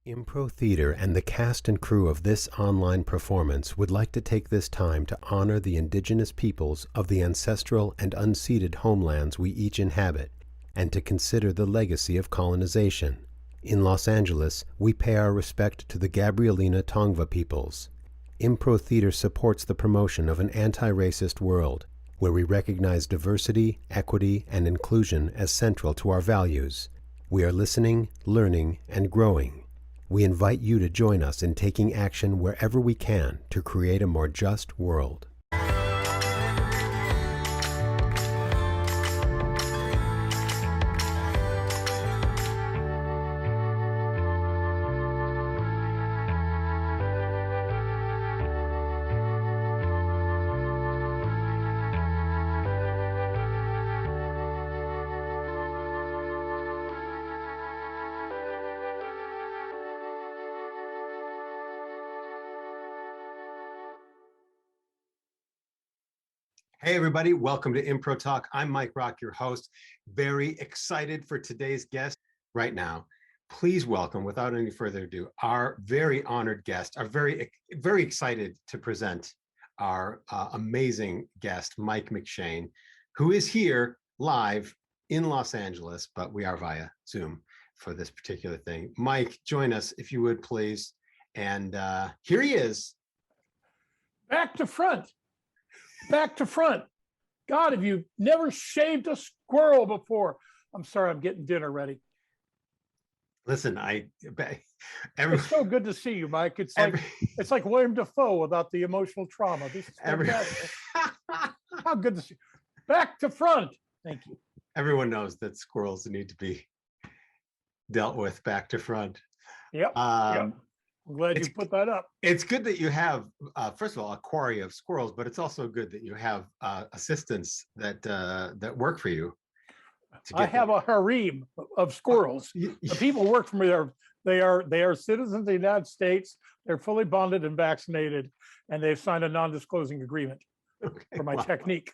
Impro Theater and the cast and crew of this online performance would like to take this time to honor the indigenous peoples of the ancestral and unceded homelands we each inhabit, and to consider the legacy of colonization. In Los Angeles, we pay our respect to the Gabrielina Tongva peoples. Impro Theater supports the promotion of an anti-racist world, where we recognize diversity, equity, and inclusion as central to our values. We are listening, learning, and growing. We invite you to join us in taking action wherever we can to create a more just world. Hey everybody, welcome to Impro Talk. I'm Mike Rock, your host. Very excited for today's guest right now. Please welcome, without any further ado, our very honored guest, our very excited to present our amazing guest, Mike McShane, who is here live in Los Angeles, but we are via Zoom for this particular thing. Mike, join us if you would, please. And here he is. Back to front. Back to front. God, have you never shaved a squirrel before? I'm sorry, I'm getting dinner ready. Listen, it's so good to see you, Mike. It's like William Dafoe without the emotional trauma. This is fantastic. How good to see you. Back to front. Thank you. Everyone knows that squirrels need to be dealt with back to front. Yep. Yep. I'm glad you put that up. It's good that you have, first of all, a quarry of squirrels, but it's also good that you have assistants that work for you. I have a harem of squirrels. The people who work for me they are citizens of the United States. They're fully bonded and vaccinated, and they've signed a non-disclosing agreement for my technique.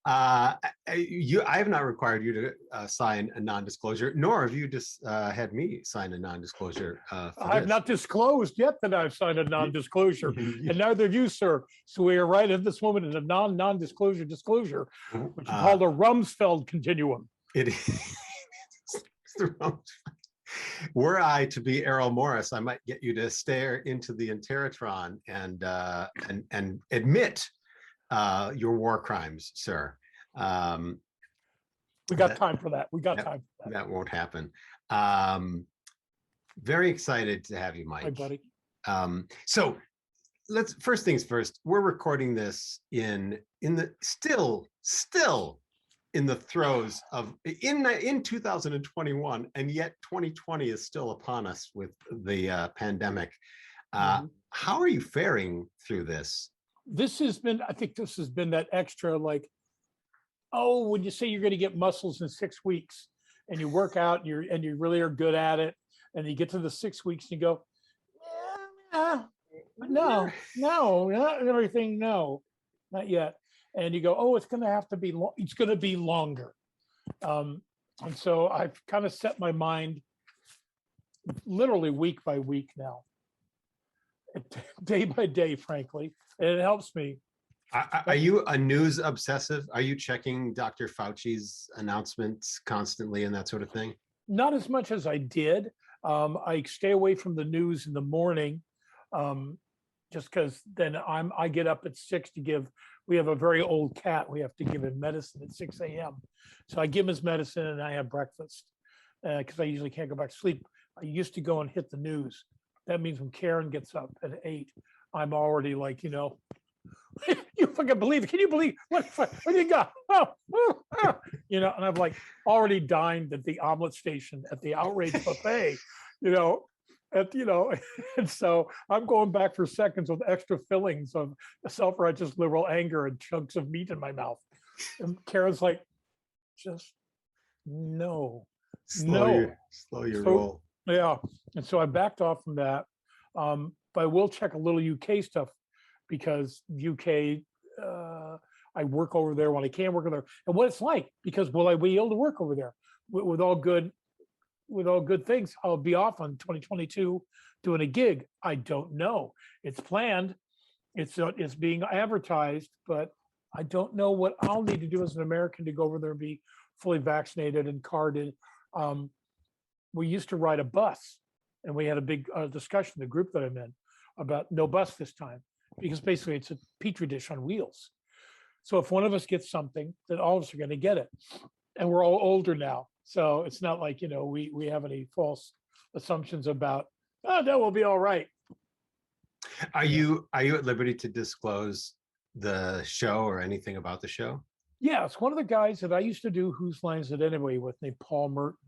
I have not required you to sign a non-disclosure, nor have you just had me sign a non-disclosure. I've not disclosed yet that I've signed a non-disclosure, and neither have you, sir. So we are right at this moment in a non-disclosure disclosure, which is called a Rumsfeld continuum. It is. Were I to be Errol Morris, I might get you to stare into the Interatron and admit your war crimes, sir. We got time for that. We got time for that. That won't happen. Very excited to have you, Mike. Hi, buddy. So let's, first things first, we're recording this in the still in the throes of in 2021, and yet 2020 is still upon us with the pandemic. How are you faring through this? I think this has been that extra, like, oh, when you say you're going to get muscles in 6 weeks and you work out and you really are good at it, and you get to the 6 weeks and you go, no, not everything, no, not yet. And you go, oh, it's going to have to be, it's going to be longer. And so I've kind of set my mind literally week by week now, day by day, frankly, and it helps me. Are you a news obsessive? Are you checking Dr. Fauci's announcements constantly and that sort of thing? Not as much as I did. I stay away from the news in the morning, just because then I get up at 6 to give. We have a very old cat. We have to give him medicine at 6 a.m. So I give him his medicine and I have breakfast because I usually can't go back to sleep. I used to go and hit the news. That means when Karen gets up at 8, I'm already like, you fucking believe it. Can you believe what you got? And I've like already dined at the omelet station at the outrage buffet, and so I'm going back for seconds with extra fillings of self-righteous liberal anger and chunks of meat in my mouth. And Karen's like, just no. Slow your roll. Yeah. And so I backed off from that. But I will check a little UK stuff because UK, I work over there when I can work over there, and what it's like, because will I be able to work over there with all good with all good things, I'll be off on 2022 doing a gig. I don't know. It's planned. It's being advertised, but I don't know what I'll need to do as an American to go over there and be fully vaccinated and carded. We used to ride a bus, and we had a big discussion, the group that I'm in, about no bus this time, because basically it's a petri dish on wheels. So if one of us gets something, then all of us are going to get it. And we're all older now. So it's not like, we have any false assumptions about, oh, no, we'll be all right. Are you at liberty to disclose the show or anything about the show? Yeah, it's one of the guys that I used to do Whose Lines It Anyway with, named Paul Merton.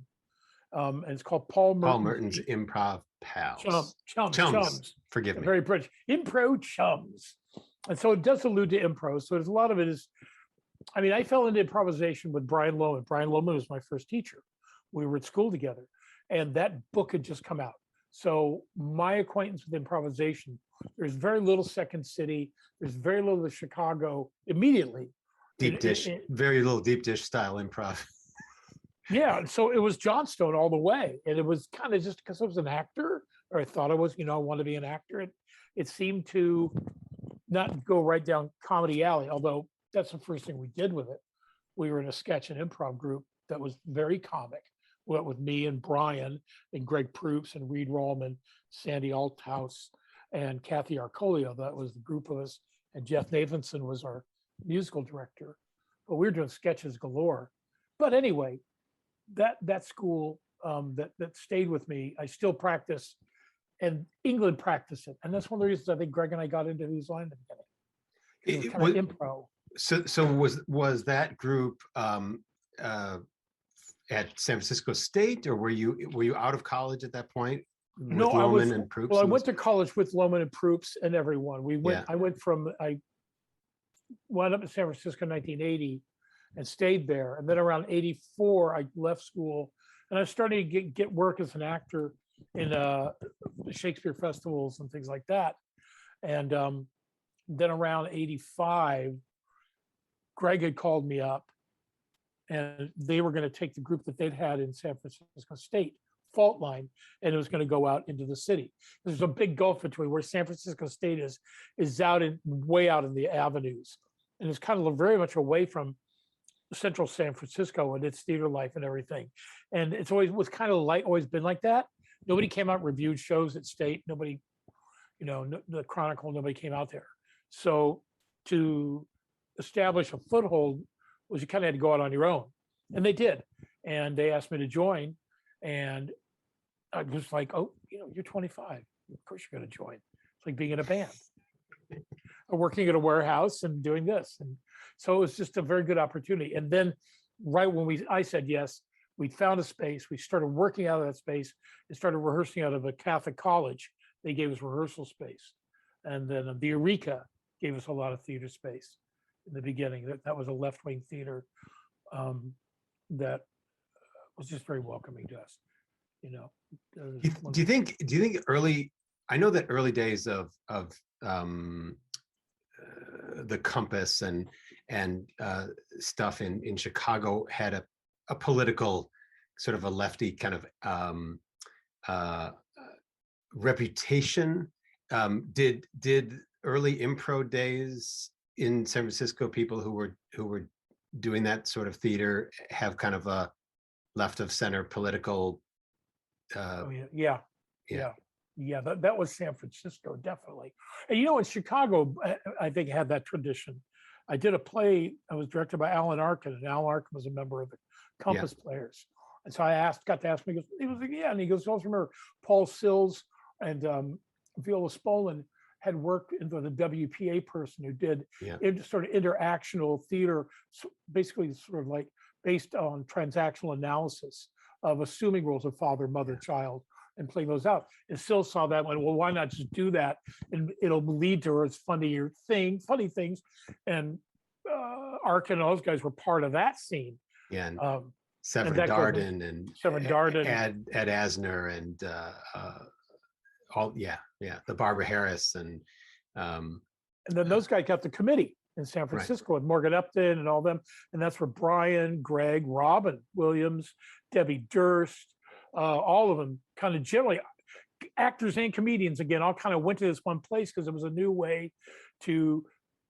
And it's called Paul Merton's Improv Pals. Chums. Forgive me. Very British. Impro Chums. And so it does allude to impro. So there's a lot of it is, I fell into improvisation with Brian Lohman. Brian Lohman was my first teacher. We were at school together, and that book had just come out. So my acquaintance with improvisation, there's very little Second City. There's very little of Chicago immediately. Deep dish, very little deep dish style improv. Yeah, so it was Johnstone all the way. And it was kind of just because I was an actor, or I thought I was, I want to be an actor. It seemed to not go right down comedy alley, although that's the first thing we did with it. We were in a sketch and improv group that was very comic. Went with me and Brian and Greg Proops and Reed Rallman, Sandy Althouse, and Kathy Arcolio. That was the group of us. And Jeff Nathanson was our musical director. But we were doing sketches galore. But anyway, that school that stayed with me, I still practice, and England practiced it. And that's one of the reasons I think Greg and I got into Whose Line at the beginning. It was kind of improv. So was that group at San Francisco State, or were you out of college at that point? No, I went to college with Lohman and Proops and everyone. I wound up in San Francisco in 1980 and stayed there. And then around 84, I left school and I started to get work as an actor in Shakespeare festivals and things like that. And then around 85, Greg had called me up, and they were going to take the group that they'd had in San Francisco State, Fault Line, and it was going to go out into the city. There's a big gulf between where San Francisco State is out way out in the avenues, and it's kind of very much away from central San Francisco and its theater life and everything. And it's always been like that. Nobody came out and reviewed shows at State. Nobody, the Chronicle, nobody came out there. So to establish a foothold was you kind of had to go out on your own. And they did. And they asked me to join. And I was like, oh, you're 25. Of course you're going to join. It's like being in a band. Or working at a warehouse and doing this. And so it was just a very good opportunity. And then right when I said yes, we found a space. We started working out of that space and started rehearsing out of a Catholic college. They gave us rehearsal space. And then the Eureka gave us a lot of theater space in the beginning. That was a left-wing theater that was just very welcoming to us. Do you think early? I know that early days of the Compass and stuff in Chicago had a political sort of a lefty kind of reputation. Did early impro days in San Francisco, people who were doing that sort of theater have kind of a left of center political? Yeah. That was San Francisco, definitely. And in Chicago, I think had that tradition. I did a play. I was directed by Alan Arkin, and Alan Arkin was a member of the Compass Players. And so I got to ask him. He was like, yeah, and he goes, I also remember Paul Sills and Viola Spolin had worked into the WPA person who did sort of interactional theater, basically sort of like based on transactional analysis of assuming roles of father, mother, child, and playing those out. And Sills saw that and went, well, why not just do that? And it'll lead to funny things. And Arkin and all those guys were part of that scene. Yeah. And Severin Darden and Ed Asner and the Barbara Harris and then those guys got the committee in San Francisco with Morgan Upton and all them, and that's where Brian, Greg, Robin Williams, Debbie Durst, all of them kind of generally actors and comedians again all kind of went to this one place because it was a new way to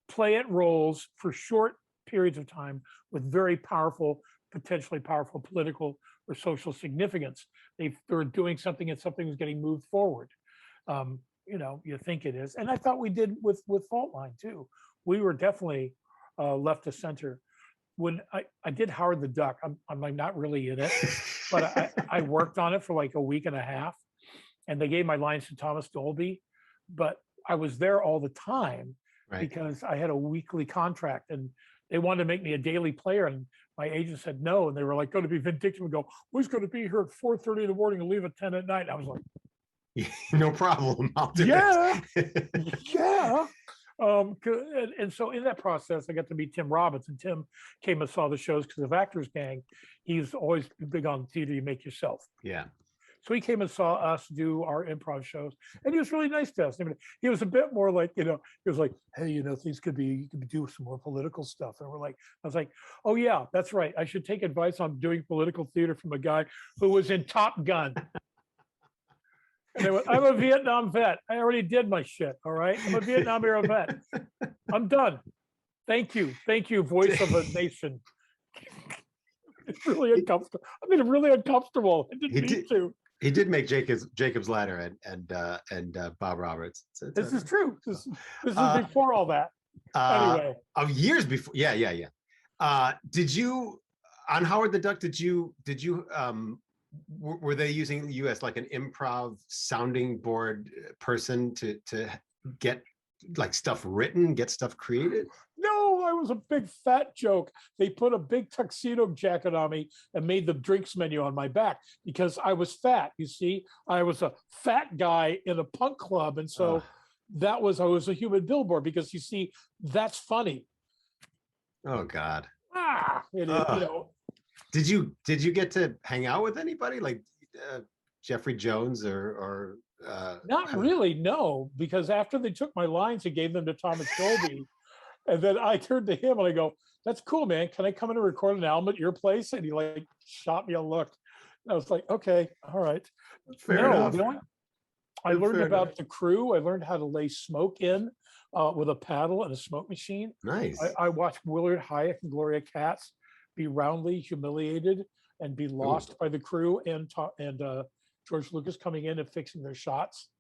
play at roles for short periods of time with very powerful, potentially powerful political or social significance. They were doing something and something was getting moved forward. You think it is. And I thought we did with Fault Line too. We were definitely left to center. When I did Howard the Duck, I'm like not really in it, but I worked on it for like a week and a half, and they gave my lines to Thomas Dolby, but I was there all the time because I had a weekly contract, and they wanted to make me a daily player, and my agent said no, and they were like going to be vindictive and go, "Who's going to be here at 4:30 in the morning and leave at 10 at night?" And I was like, no problem. I'll do it. Yeah. And so in that process, I got to meet Tim Robbins, and Tim came and saw the shows because of Actors Gang. He's always big on theater you make yourself. Yeah. So he came and saw us do our improv shows, and he was really nice to us. I mean, he was a bit more like, he was like, "Hey, things you could do some more political stuff." And I was like, "Oh yeah, that's right. I should take advice on doing political theater from a guy who was in Top Gun." And I'm a Vietnam vet. I already did my shit. All right. I'm a Vietnam era vet. I'm done. Thank you. Voice of a nation. It's really uncomfortable. I mean, really uncomfortable. I didn't mean to. He did make Jacob's Ladder and Bob Roberts. This is true. This is before all that. Anyway. Years before. Yeah. Did you, on Howard the Duck, were they using you as like an improv sounding board person to get like stuff written, get stuff created? No, I was a big fat joke. They put a big tuxedo jacket on me and made the drinks menu on my back because I was fat. You see, I was a fat guy in a punk club. And so I was a human billboard because you see, that's funny. Oh God. It is, Did you get to hang out with anybody like Jeffrey Jones or not really, no, because after they took my lines and gave them to Thomas Dolby, and then I turned to him and I go, "That's cool, man. Can I come in and record an album at your place?" And he like shot me a look. And I was like, "Okay, all right." Fair enough. I learned about the crew. I learned how to lay smoke in with a paddle and a smoke machine. Nice. I watched Willard Hayek and Gloria Katz be roundly humiliated and be lost by the crew and George Lucas coming in and fixing their shots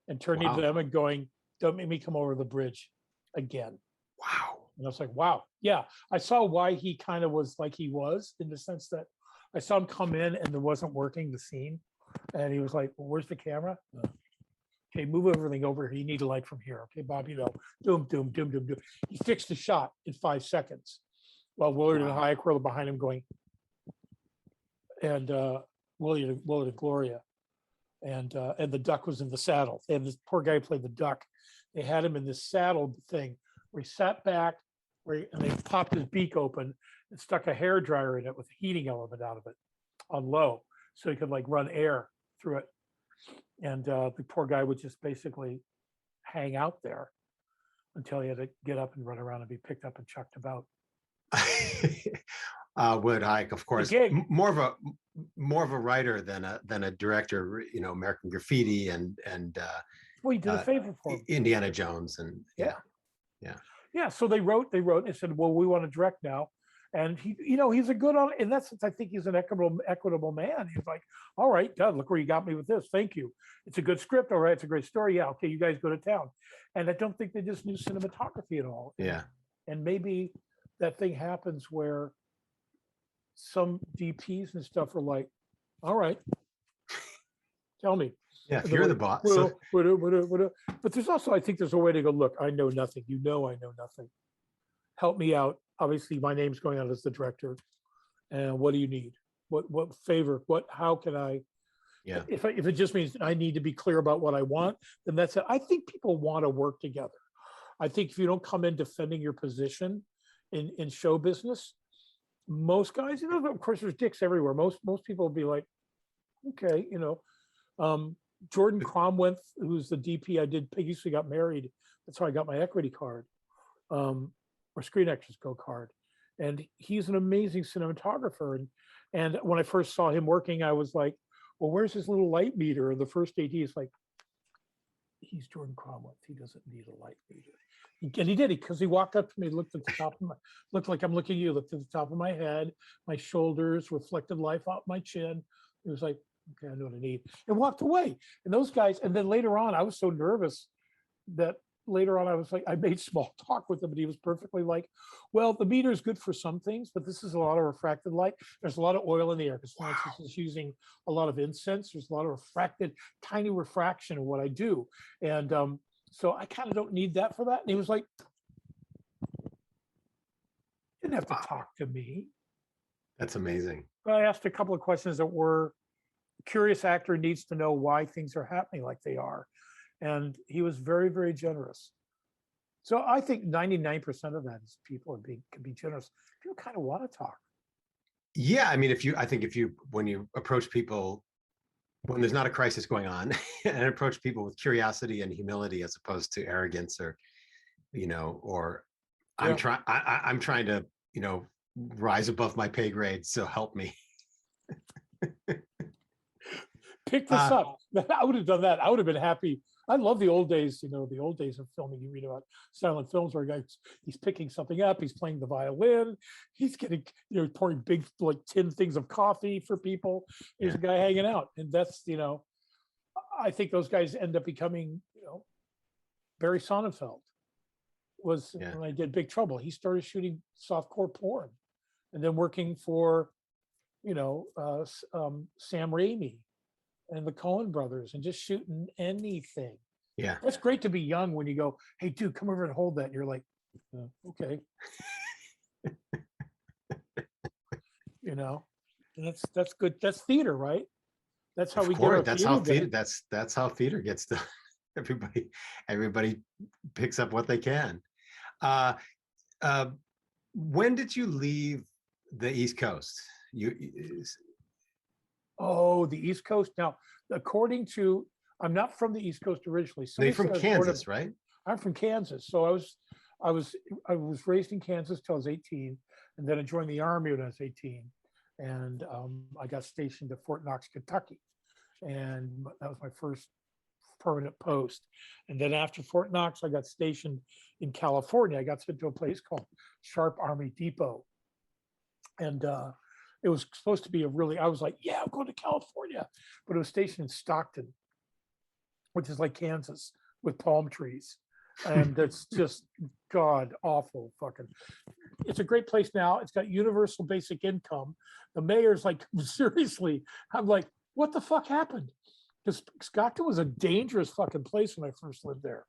and turning to them and going, "Don't make me come over the bridge again." Wow. And I was like, wow. Yeah. I saw why he kind of was like he was, in the sense that I saw him come in and there wasn't working the scene. And he was like, "Well, where's the camera?" "Okay, move everything over here. You need a light from here. Okay, Bob, doom. He fixed the shot in 5 seconds. While Willard and Hayek were behind him going, and Willard and Gloria, and the duck was in the saddle. They had this poor guy who played the duck. They had him in this saddle thing where he sat back, and they popped his beak open and stuck a hair dryer in it with a heating element out of it on low, so he could like run air through it. And the poor guy would just basically hang out there until he had to get up and run around and be picked up and chucked about. Willard Hayek, of course, more of a writer than a director. American Graffiti and well, he did a favor for him. Indiana Jones and yeah. So they wrote and they said, "Well, we want to direct now," and he's a good in that sense. I think he's an equitable man. He's like, "All right, God, look where you got me with this. Thank you. It's a good script. All right, it's a great story. Yeah, okay, you guys go to town." And I don't think they just knew cinematography at all. Yeah, and maybe that thing happens where some DPs and stuff are like, "All right, tell me." Yeah, if you're the boss. But there's also, I think there's a way to go, "Look, I know nothing. I know nothing. Help me out. Obviously, my name's going out as the director. And what do you need? What favor? How can I?" Yeah. If it just means I need to be clear about what I want, then that's it. I think people want to work together. I think if you don't come in defending your position in show business, most guys, of course, there's dicks everywhere. Most people will be like, "Okay, Jordan Cromwell, who's the DP I did Peggy Sue Got Married. That's how I got my equity card, or Screen Actors Go card. And he's an amazing cinematographer. And when I first saw him working, I was like, well, where's his little light meter? And the first AD is like, he's Jordan Cromwell. He doesn't need a light meter. And he did it because he walked up to me, looked at the top of my, looked like I'm looking at you, looked at the top of my head, my shoulders, reflected life off my chin. It was like, okay, I know what I need, and walked away. And those guys, and then later on, I was so nervous that later on I was like, I made small talk with him, and he was perfectly like, well, the meter is good for some things, but this is a lot of refracted light. There's a lot of oil in the air because Francis is using a lot of incense. There's a lot of refracted, tiny refraction of what I do. And so I kind of don't need that for that. And he was like, didn't have to talk to me. That's amazing. But I asked a couple of questions that were, curious actor needs to know why things are happening like they are. And he was very, very generous. So I think 99% of that is people can be generous. People kind of want to talk. Yeah, I mean, I think if you, when you approach people, when there's not a crisis going on, and approach people with curiosity and humility as opposed to arrogance or, or I'm trying to, rise above my pay grade, so help me. Pick this up. I would have done that. I would have been happy. I love the old days, the old days of filming. You read about silent films where a guy, he's picking something up, he's playing the violin, he's getting, pouring big like tin things of coffee for people. There's a guy hanging out. And that's, I think those guys end up becoming, Barry Sonnenfeld was when I did Big Trouble. He started shooting softcore porn and then working for, Sam Raimi and the Coen brothers and just shooting anything. Yeah. That's great to be young when you go, hey, dude, come over and hold that. And you're like, okay. And that's good. That's theater, right? That's how we get our that's how theater, that's how theater gets done. Everybody picks up what they can. When did you leave the East Coast? Oh, the East Coast. Now, according to, I'm not from the East Coast originally. They're from Kansas, right? I'm from Kansas. So I was raised in Kansas till I was 18, and then I joined the Army when I was 18, and I got stationed at Fort Knox, Kentucky, and that was my first permanent post. And then after Fort Knox, I got stationed in California. I got sent to a place called Sharp Army Depot, and it was supposed to be I was like, yeah, I'm going to California. But it was stationed in Stockton, which is like Kansas with palm trees. And it's just God awful fucking. It's a great place now. It's got universal basic income. The mayor's like, seriously, I'm like, what the fuck happened? Because Stockton was a dangerous fucking place when I first lived there.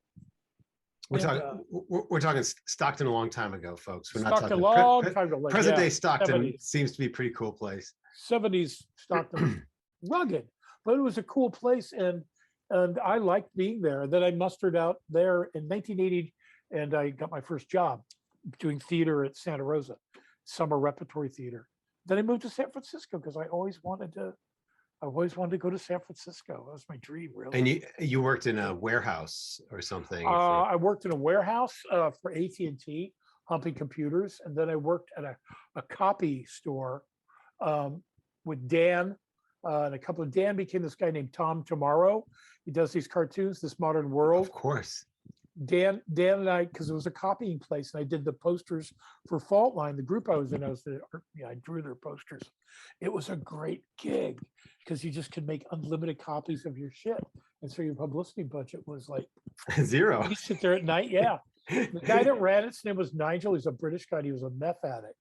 We're talking Stockton a long time ago, folks. We're not Stockton talking a long time ago. Like, present day Stockton 70s. Seems to be a pretty cool place. 70s Stockton, rugged, but it was a cool place, and I liked being there. And then I mustered out there in 1980, and I got my first job doing theater at Santa Rosa, summer repertory theater. Then I moved to San Francisco because I always wanted to go to San Francisco. That was my dream, really. And you worked in a warehouse or something? I worked in a warehouse for AT&T, humping computers, and then I worked at a copy store with Dan, and a couple of Dan became this guy named Tom Tomorrow. He does these cartoons, This Modern World. Of course. Dan and I, because it was a copying place, and I did the posters for Fault Line, the group I was in. I drew their posters. It was a great gig because you just could make unlimited copies of your shit, and so your publicity budget was like zero. You sit there at night, yeah. The guy that ran it, his name was Nigel. He's a British guy. He was a meth addict,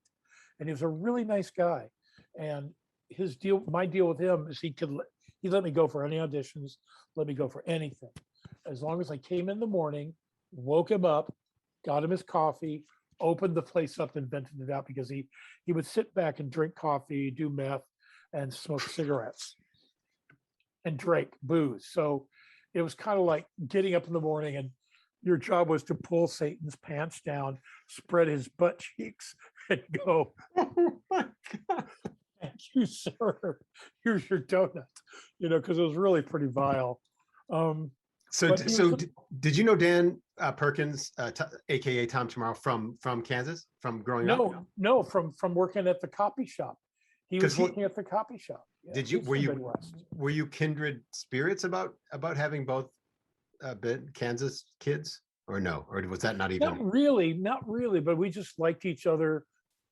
and he was a really nice guy. And my deal with him is he let me go for any auditions, let me go for anything, as long as I came in the morning, woke him up, got him his coffee, opened the place up, and vented it out, because he would sit back and drink coffee, do meth, and smoke cigarettes and drink booze. So it was kind of like getting up in the morning, and your job was to pull Satan's pants down, spread his butt cheeks, and go, oh my God, thank you, sir. Here's your donut, because it was really pretty vile. Did you know Dan Perkins, aka Tom Tomorrow, from Kansas, from growing up? No, from working at the copy shop. He was working at the copy shop. Yeah, Did you it's the Midwest. were you kindred spirits about having both Kansas kids, or no, or was that not even? Not really, but we just liked each other.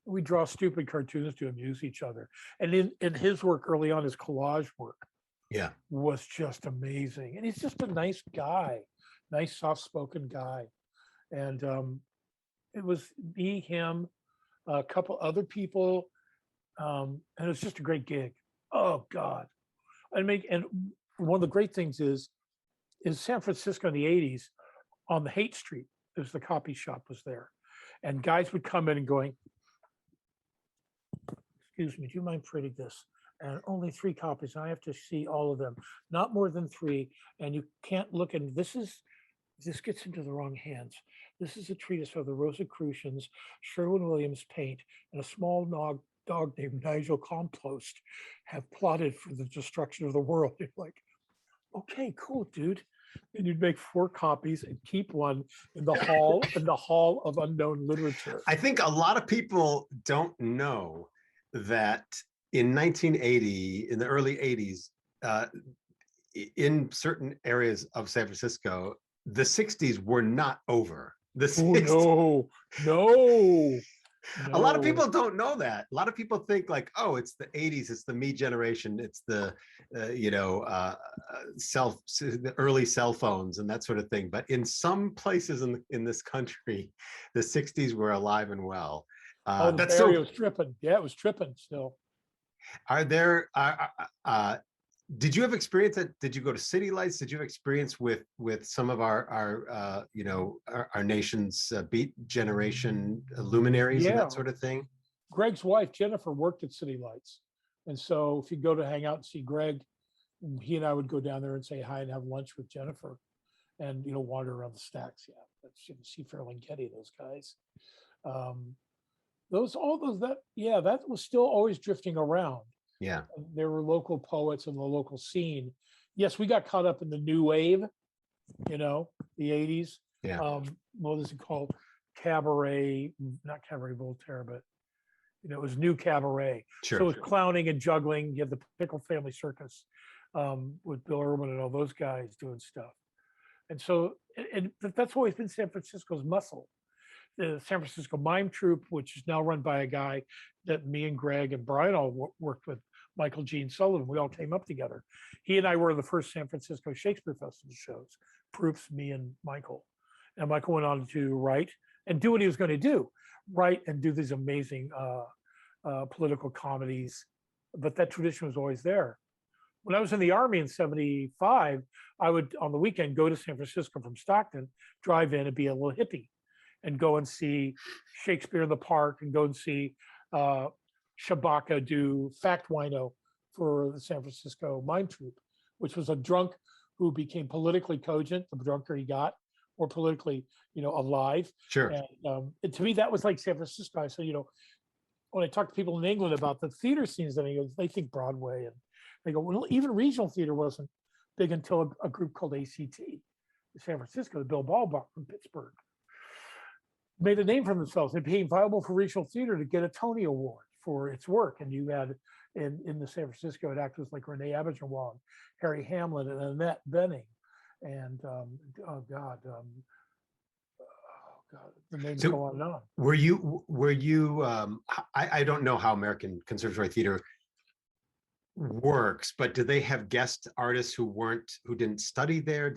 We draw stupid cartoons to amuse each other. And in his work early on, his collage work Yeah, was just amazing. And he's just a nice guy, nice, soft-spoken guy. And it was me, him, a couple other people, and it was just a great gig. Oh God! And one of the great things is San Francisco in the '80s on the Haight Street. There's the copy shop was there, and guys would come in and going, "Excuse me, do you mind printing this?" And only 3 copies. And I have to see all of them, not more than 3. And you can't look. And this gets into the wrong hands. This is a treatise of the Rosicrucians, Sherwin-Williams paint, and a small dog named Nigel Compost have plotted for the destruction of the world. You're like, okay, cool, dude. And you'd make 4 copies and keep one in the hall of unknown literature. I think a lot of people don't know that in 1980, in the early 80s, in certain areas of San Francisco, the 60s were not over. The 60s. Oh, no. A lot of people don't know that. A lot of people think like, oh, it's the 80s, it's the me generation, it's the the early cell phones and that sort of thing. But in some places in this country, the 60s were alive and well. The That's Bay Area was tripping. Yeah, it was tripping still. Are there? Did you have experience? Did you go to City Lights? Did you have experience with some of our nation's Beat Generation luminaries and Yeah. that sort of thing? Greg's wife, Jennifer, worked at City Lights. And so if you go to hang out and see Greg, he and I would go down there and say hi and have lunch with Jennifer and, wander around the stacks. Yeah. That's, see Fairlane Getty, those guys. That was still always drifting around. Yeah. There were local poets in the local scene. Yes, we got caught up in the new wave, the 80s. Yeah. What is it called? Cabaret, not Cabaret Voltaire, but it was new cabaret. Sure. So it was clowning and juggling. You had the Pickle Family Circus with Bill Irwin and all those guys doing stuff. And so that's always been San Francisco's muscle. The San Francisco Mime Troupe, which is now run by a guy that me and Greg and Brian all worked with, Michael Gene Sullivan. We all came up together. He and I were the first San Francisco Shakespeare Festival shows, Proofs, me and Michael. And Michael went on to write and do what he was going to do, write and do these amazing political comedies. But that tradition was always there. When I was in the Army in '75, I would, on the weekend, go to San Francisco from Stockton, drive in and be a little hippie and go and see Shakespeare in the Park and go and see Shabaka do Fact Wino for the San Francisco Mime Troupe, which was a drunk who became politically cogent, the drunker he got, or politically, alive. Sure. And to me, that was like San Francisco. I said, when I talk to people in England about the theater scenes, then they think Broadway, and they go, well, even regional theater wasn't big until a group called ACT, San Francisco, the Bill Ball brought from Pittsburgh, made a name for themselves. It became viable for regional theater to get a Tony Award for its work. And you had in the San Francisco, had actors like Renee Auberjonois, Harry Hamlin, and Annette Bening, and the names go on and on. Were you? I don't know how American Conservatory Theater works, but do they have guest artists who didn't study there?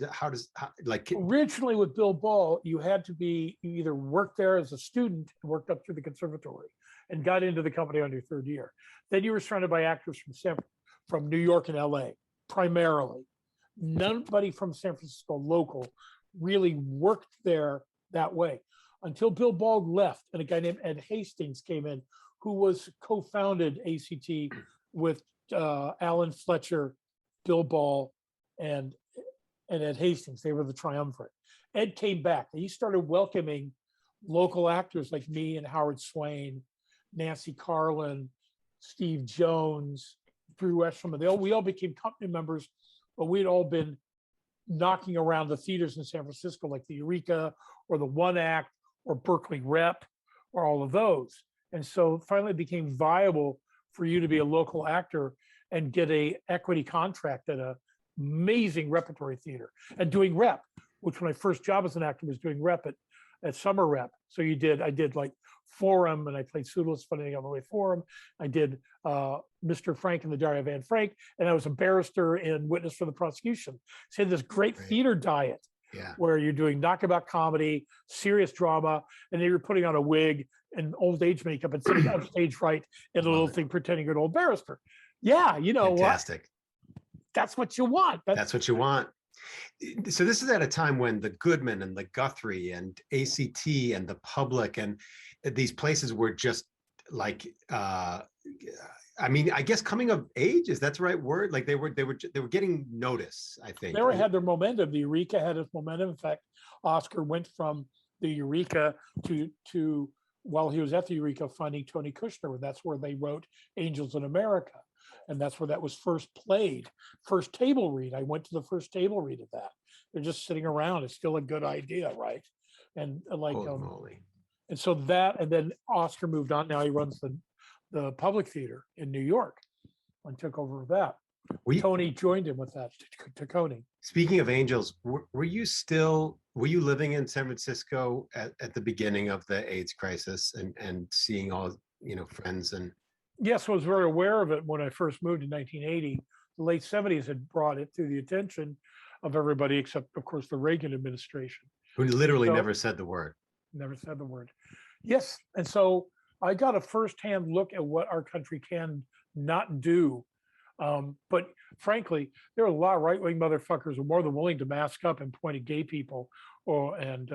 Originally with Bill Ball, you either worked there as a student and worked up through the conservatory and got into the company on your 3rd year. Then you were surrounded by actors from New York and LA, primarily. Nobody from San Francisco local really worked there that way until Bill Ball left and a guy named Ed Hastings came in, who was co-founded ACT with Alan Fletcher, Bill Ball, and Ed Hastings. They were the triumvirate. Ed came back and he started welcoming local actors like me and Howard Swain, Nancy Carlin, Steve Jones, Drew Eshelman. We all became company members, but we'd all been knocking around the theaters in San Francisco, like the Eureka or the One Act or Berkeley Rep or all of those. And so finally it became viable for you to be a local actor and get a equity contract at a amazing repertory theater and doing rep, which my first job as an actor was doing rep at summer rep. So I did like Forum, and I played Pseudolus Funny on the way Forum. I did Mr. Frank in the Diary of Anne Frank, and I was a barrister in Witness for the Prosecution. So I had this great theater diet where you're doing knockabout comedy, serious drama, and then you're putting on a wig and old age makeup and sitting on stage right in a little thing pretending you're an old barrister. Yeah, you know Fantastic. what? That's what you want. That's what you want. So this is at a time when the Goodman and the Guthrie and ACT and the Public and these places were just like, I mean, I guess coming of age, is that the right word? Like they were getting notice, I think. They had their momentum. The Eureka had its momentum. In fact, Oscar went from the Eureka to while he was at the Eureka finding Tony Kushner, and that's where they wrote Angels in America. And that's where that was first played, first table read. I went to the first table read of that. They're just sitting around. It's still a good idea, right? And like, and so that, and then Oscar moved on. Now he runs the Public Theater in New York and took over that. Tony joined him with that, Taccone. Speaking of Angels, were you living in San Francisco at the beginning of the AIDS crisis and seeing all, friends and? Yes, I was very aware of it when I first moved in 1980. The late 70s had brought it to the attention of everybody, except, of course, the Reagan administration. Who literally never said the word. Never said the word. Yes, and so I got a firsthand look at what our country can not do. But frankly, there are a lot of right-wing motherfuckers who are more than willing to mask up and point at gay people and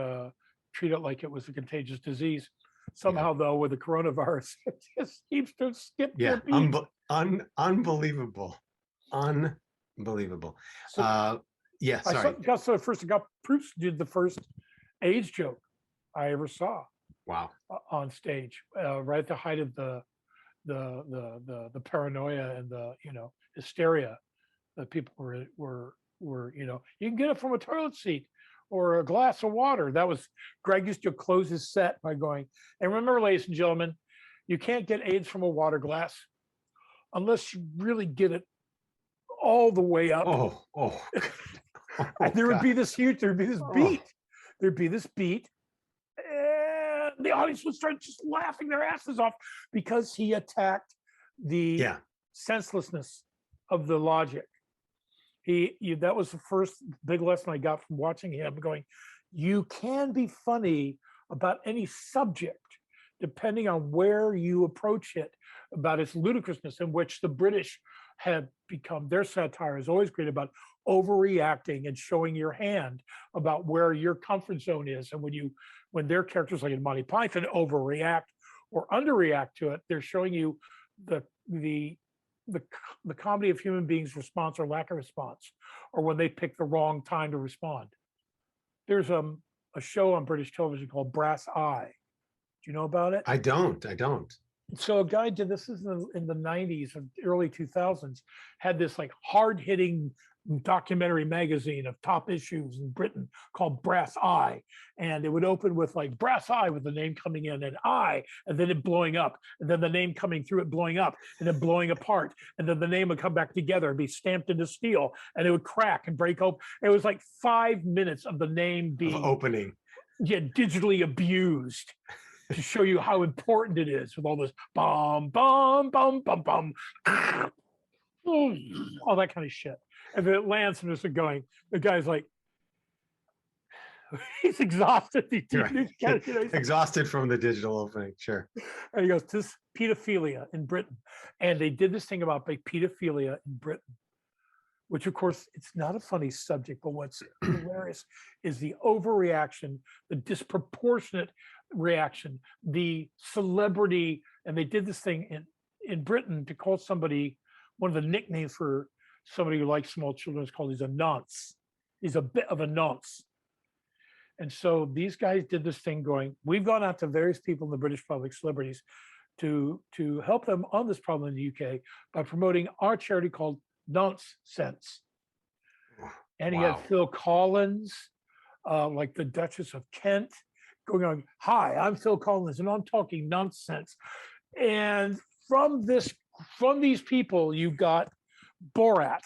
treat it like it was a contagious disease. Somehow, though, with the coronavirus, it just seems to skip their beat. Unbelievable. Unbelievable. Sorry. I got Proust did the first AIDS joke I ever saw. Wow. On stage, right at the height of the paranoia and the hysteria that people were you can get it from a toilet seat or a glass of water. That was, Greg used to close his set by going, and remember, ladies and gentlemen, you can't get AIDS from a water glass unless you really get it all the way up. And there'd be this beat. There'd be this beat. And the audience would start just laughing their asses off because he attacked the senselessness of the logic. That was the first big lesson I got from watching him, going, you can be funny about any subject depending on where you approach it, about its ludicrousness, in which the British have become, their satire is always great about overreacting and showing your hand about where your comfort zone is. And when their characters, like in Monty Python, overreact or underreact to it, they're showing you the comedy of human beings' response or lack of response, or when they pick the wrong time to respond. There's a show on British television called Brass Eye. Do you know about it? I don't. So a guy did this is in the 90s and early 2000s, had this like hard-hitting documentary magazine of top issues in Britain called Brass Eye, and it would open with like Brass Eye with the name coming in and eye, and then it blowing up, and then the name coming through it blowing up, and then blowing apart, and then the name would come back together and be stamped into steel, and it would crack and break open. It was like 5 minutes of the name being opening, digitally abused to show you how important it is, with all this bum bum bum bum bum, all that kind of shit. And then it lands and it's going, the guy's like, he's exhausted. Exhausted from the digital opening, sure. And he goes, this pedophilia in Britain. And they did this thing about pedophilia in Britain, which of course, it's not a funny subject, but what's hilarious is the overreaction, the disproportionate reaction, the celebrity. And they did this thing in Britain to call somebody, one of the nicknames for somebody who likes small children is called, he's a nonce. He's a bit of a nonce. And so these guys did this thing going, we've gone out to various people in the British public, celebrities, to help them on this problem in the UK by promoting our charity called Nonsense. And he had Phil Collins, like the Duchess of Kent, going on, hi, I'm Phil Collins, and I'm talking nonsense. And from these people, you got Borat,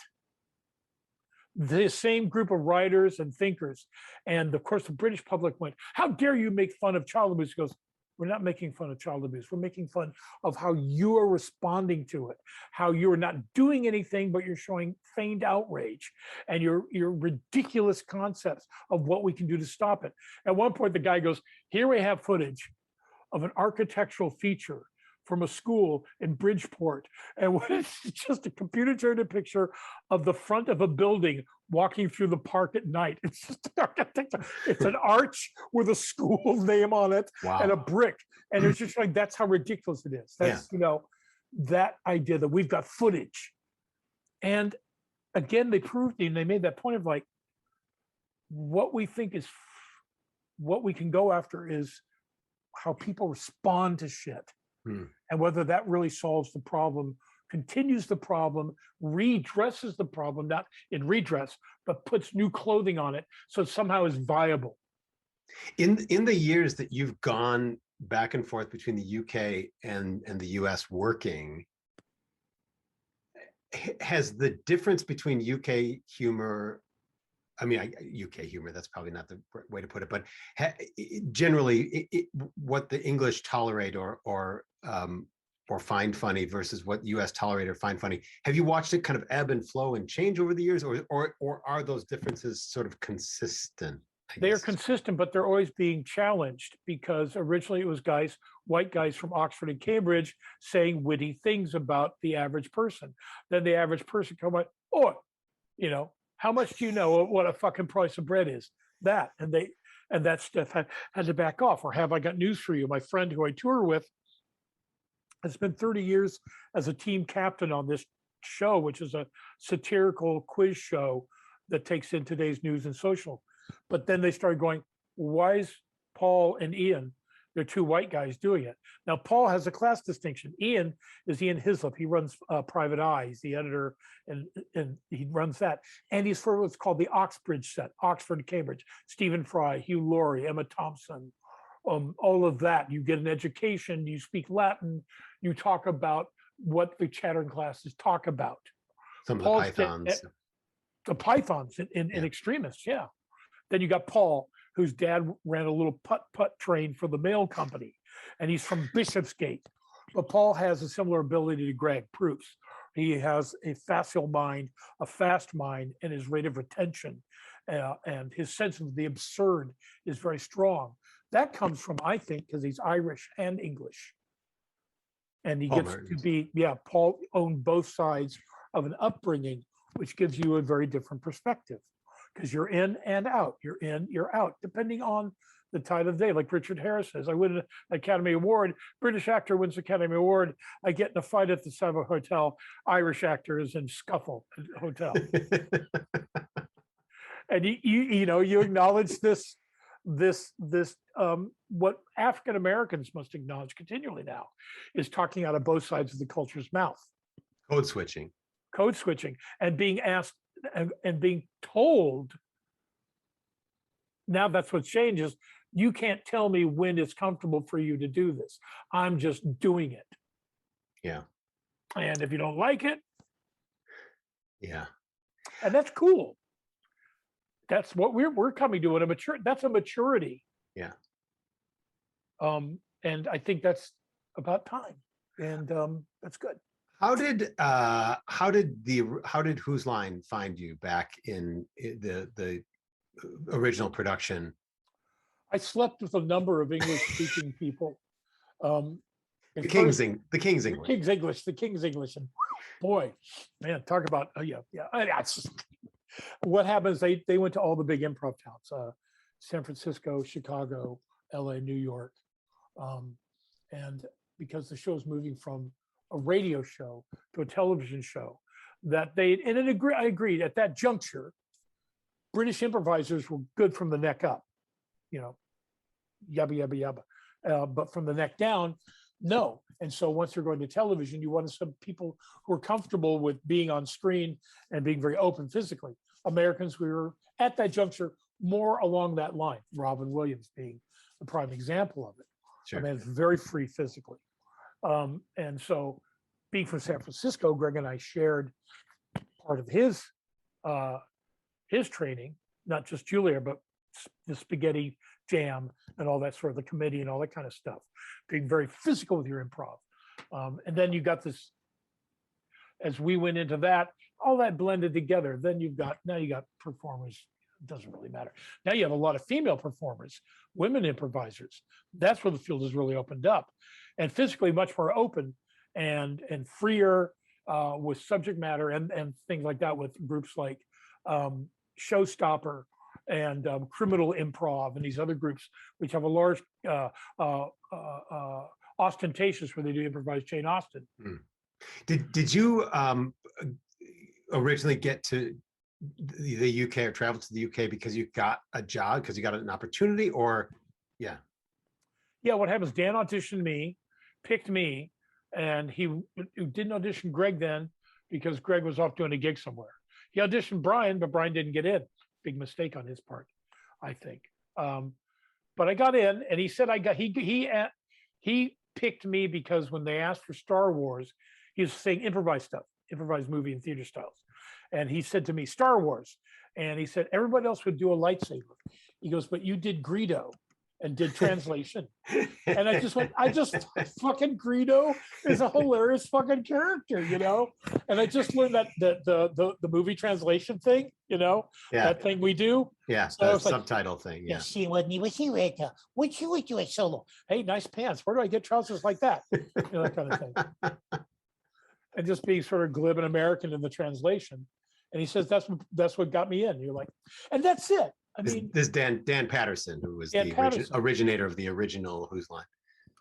the same group of writers and thinkers. And of course, the British public went, how dare you make fun of child abuse? He goes, we're not making fun of child abuse. We're making fun of how you are responding to it, how you're not doing anything, but you're showing feigned outrage and your ridiculous concepts of what we can do to stop it. At one point, the guy goes, here we have footage of an architectural feature from a school in Bridgeport. And it's just a computer-generated picture of the front of a building walking through the park at night. It's just an architecture. It's an arch with a school name on it and a brick. And it's just like, that's how ridiculous it is. That's, you know, that idea that we've got footage. And again, they proved, and they made that point of like, what we think is, what we can go after is how people respond to shit. And whether that really solves the problem, continues the problem, redresses the problem, not in redress, but puts new clothing on it, so it somehow is viable. In the years that you've gone back and forth between the UK and the US working, has the difference between UK humor, I mean, UK humor, that's probably not the way to put it, but generally what the English tolerate or find funny versus what US tolerate or find funny, have you watched it kind of ebb and flow and change over the years, or are those differences sort of consistent? They are consistent, but they're always being challenged, because originally it was guys, white guys from Oxford and Cambridge, saying witty things about the average person. Then the average person come out, oh, you know, how much do you know what a fucking price of bread is? That, and that stuff had to back off. Or have I got news for you? My friend who I tour with has spent 30 years as a team captain on this show, which is a satirical quiz show that takes in today's news and social. But then they started going, why is Paul and Ian, they're two white guys doing it? Now, Paul has a class distinction. Ian is Ian Hislop. He runs Private Eye. He's the editor, and he runs that. And he's for what's called the Oxbridge set, Oxford and Cambridge, Stephen Fry, Hugh Laurie, Emma Thompson, all of that. You get an education, you speak Latin, you talk about what the chattering classes talk about. Some of the pythons. The pythons in extremists, yeah. Then you got Paul, whose dad ran a little putt-putt train for the mail company, and he's from Bishopsgate. But Paul has a similar ability to Greg Proops. He has a facile mind, a fast mind, and his rate of retention and his sense of the absurd is very strong. That comes from, I think, because he's Irish and English. And he gets to be, Paul owned both sides of an upbringing, which gives you a very different perspective. Because you're in and out, you're in, you're out, depending on the time of day. Like Richard Harris says, I win an Academy Award, British actor wins Academy Award, I get in a fight at the Savoy Hotel, Irish actor is in scuffle at the hotel. And you know, you acknowledge this what African Americans must acknowledge continually now is talking out of both sides of the culture's mouth. Code switching, and being asked and being told, now that's what changes. You can't tell me when it's comfortable for you to do this. I'm just doing it. Yeah. And if you don't like it, yeah. And that's cool. That's what we're coming to that's a maturity. Yeah. And I think that's about time. And that's good. How did Whose Line find you back in the original production? I slept with a number of English-speaking people. The King's English. And boy, man, talk about what happens. They went to all the big improv towns: San Francisco, Chicago, LA, New York, and because the show's moving from a radio show to a television show, that I agreed at that juncture, British improvisers were good from the neck up, you know, yabba, yabba, yabba. But from the neck down, no. And so once you're going to television, you wanted some people who are comfortable with being on screen and being very open physically. Americans, we were at that juncture more along that line, Robin Williams being the prime example of it. Sure. I mean, it's very free physically. And so being from San Francisco, Greg and I shared part of his training, not just Juilliard, but the spaghetti jam and all that sort of the committee and all that kind of stuff, being very physical with your improv. And then you got this, as we went into that, all that blended together. Then now you got performers. It doesn't really matter. Now you have a lot of female performers, women improvisers. That's where the field has really opened up, and physically much more open and freer with subject matter and things like that, with groups like Showstopper and Criminal Improv and these other groups, which have a large Ostentatious, where they do improvised Jane Austen. Did you originally get to the UK or travel to the UK because you got a job, because you got an opportunity, or yeah? What happens, Dan auditioned me, picked me, and he didn't audition Greg then because Greg was off doing a gig somewhere. He auditioned Brian, but Brian didn't get in. Big mistake on his part, I think. But I got in, and he said he picked me because when they asked for Star Wars, he was saying improvised stuff, improvised movie and theater styles. And he said to me, Star Wars. And he said, everybody else would do a lightsaber. He goes, but you did Greedo and did translation. And I just fucking Greedo is a hilarious fucking character, And I just learned that the movie translation thing, that thing we do. Yeah, so the subtitle thing. Yeah. See what he was here at. What you would do at solo? Hey, nice pants. Where do I get trousers like that? That kind of thing. And just being sort of glib and American in the translation. And he says, that's what got me in. You're like, and that's it. I mean, this Dan Patterson, who was the originator of the original Whose Line.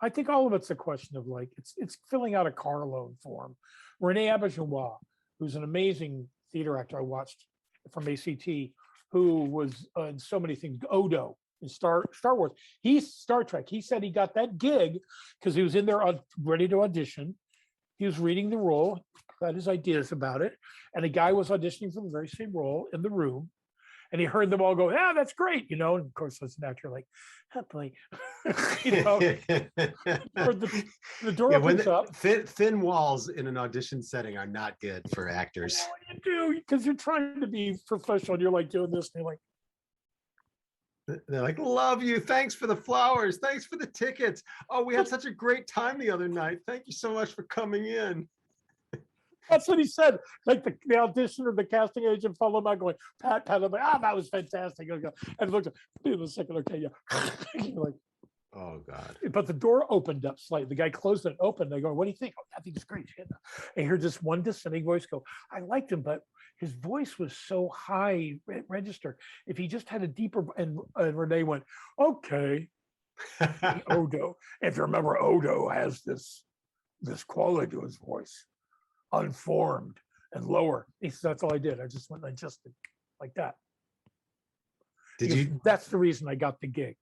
I think all of it's a question of like, it's filling out a car loan form. Renee Auberjonois, who's an amazing theater actor I watched from ACT, who was in so many things, Odo in Star Wars. He's Star Trek. He said he got that gig because he was in there ready to audition. He was reading the role, got his ideas about it, and a guy was auditioning for the very same role in the room. And he heard them all go, "Yeah, that's great," And of course, as an actor, like, "Oh boy," the door opens up. Thin walls in an audition setting are not good for actors. You do, because you're trying to be professional. And you're like doing this, and you're like, they're like, "Love you. Thanks for the flowers. Thanks for the tickets. Oh, we had such a great time the other night. Thank you so much for coming in." That's what he said. Like the audition or the casting agent followed him out going, pat, I'm like, that was fantastic. And looked at me in a second, okay, yeah. Like, oh God. But the door opened up slightly. The guy closed it and opened. They go, "What do you think?" "Oh, I think it's great." And you hear this one dissenting voice go, "I liked him, but his voice was so high register. If he just had a deeper," and Renee went, "Okay." Odo. If you remember, Odo has this quality to his voice, unformed and lower. He said, "That's all I did. I just went and adjusted like that." That's the reason I got the gig.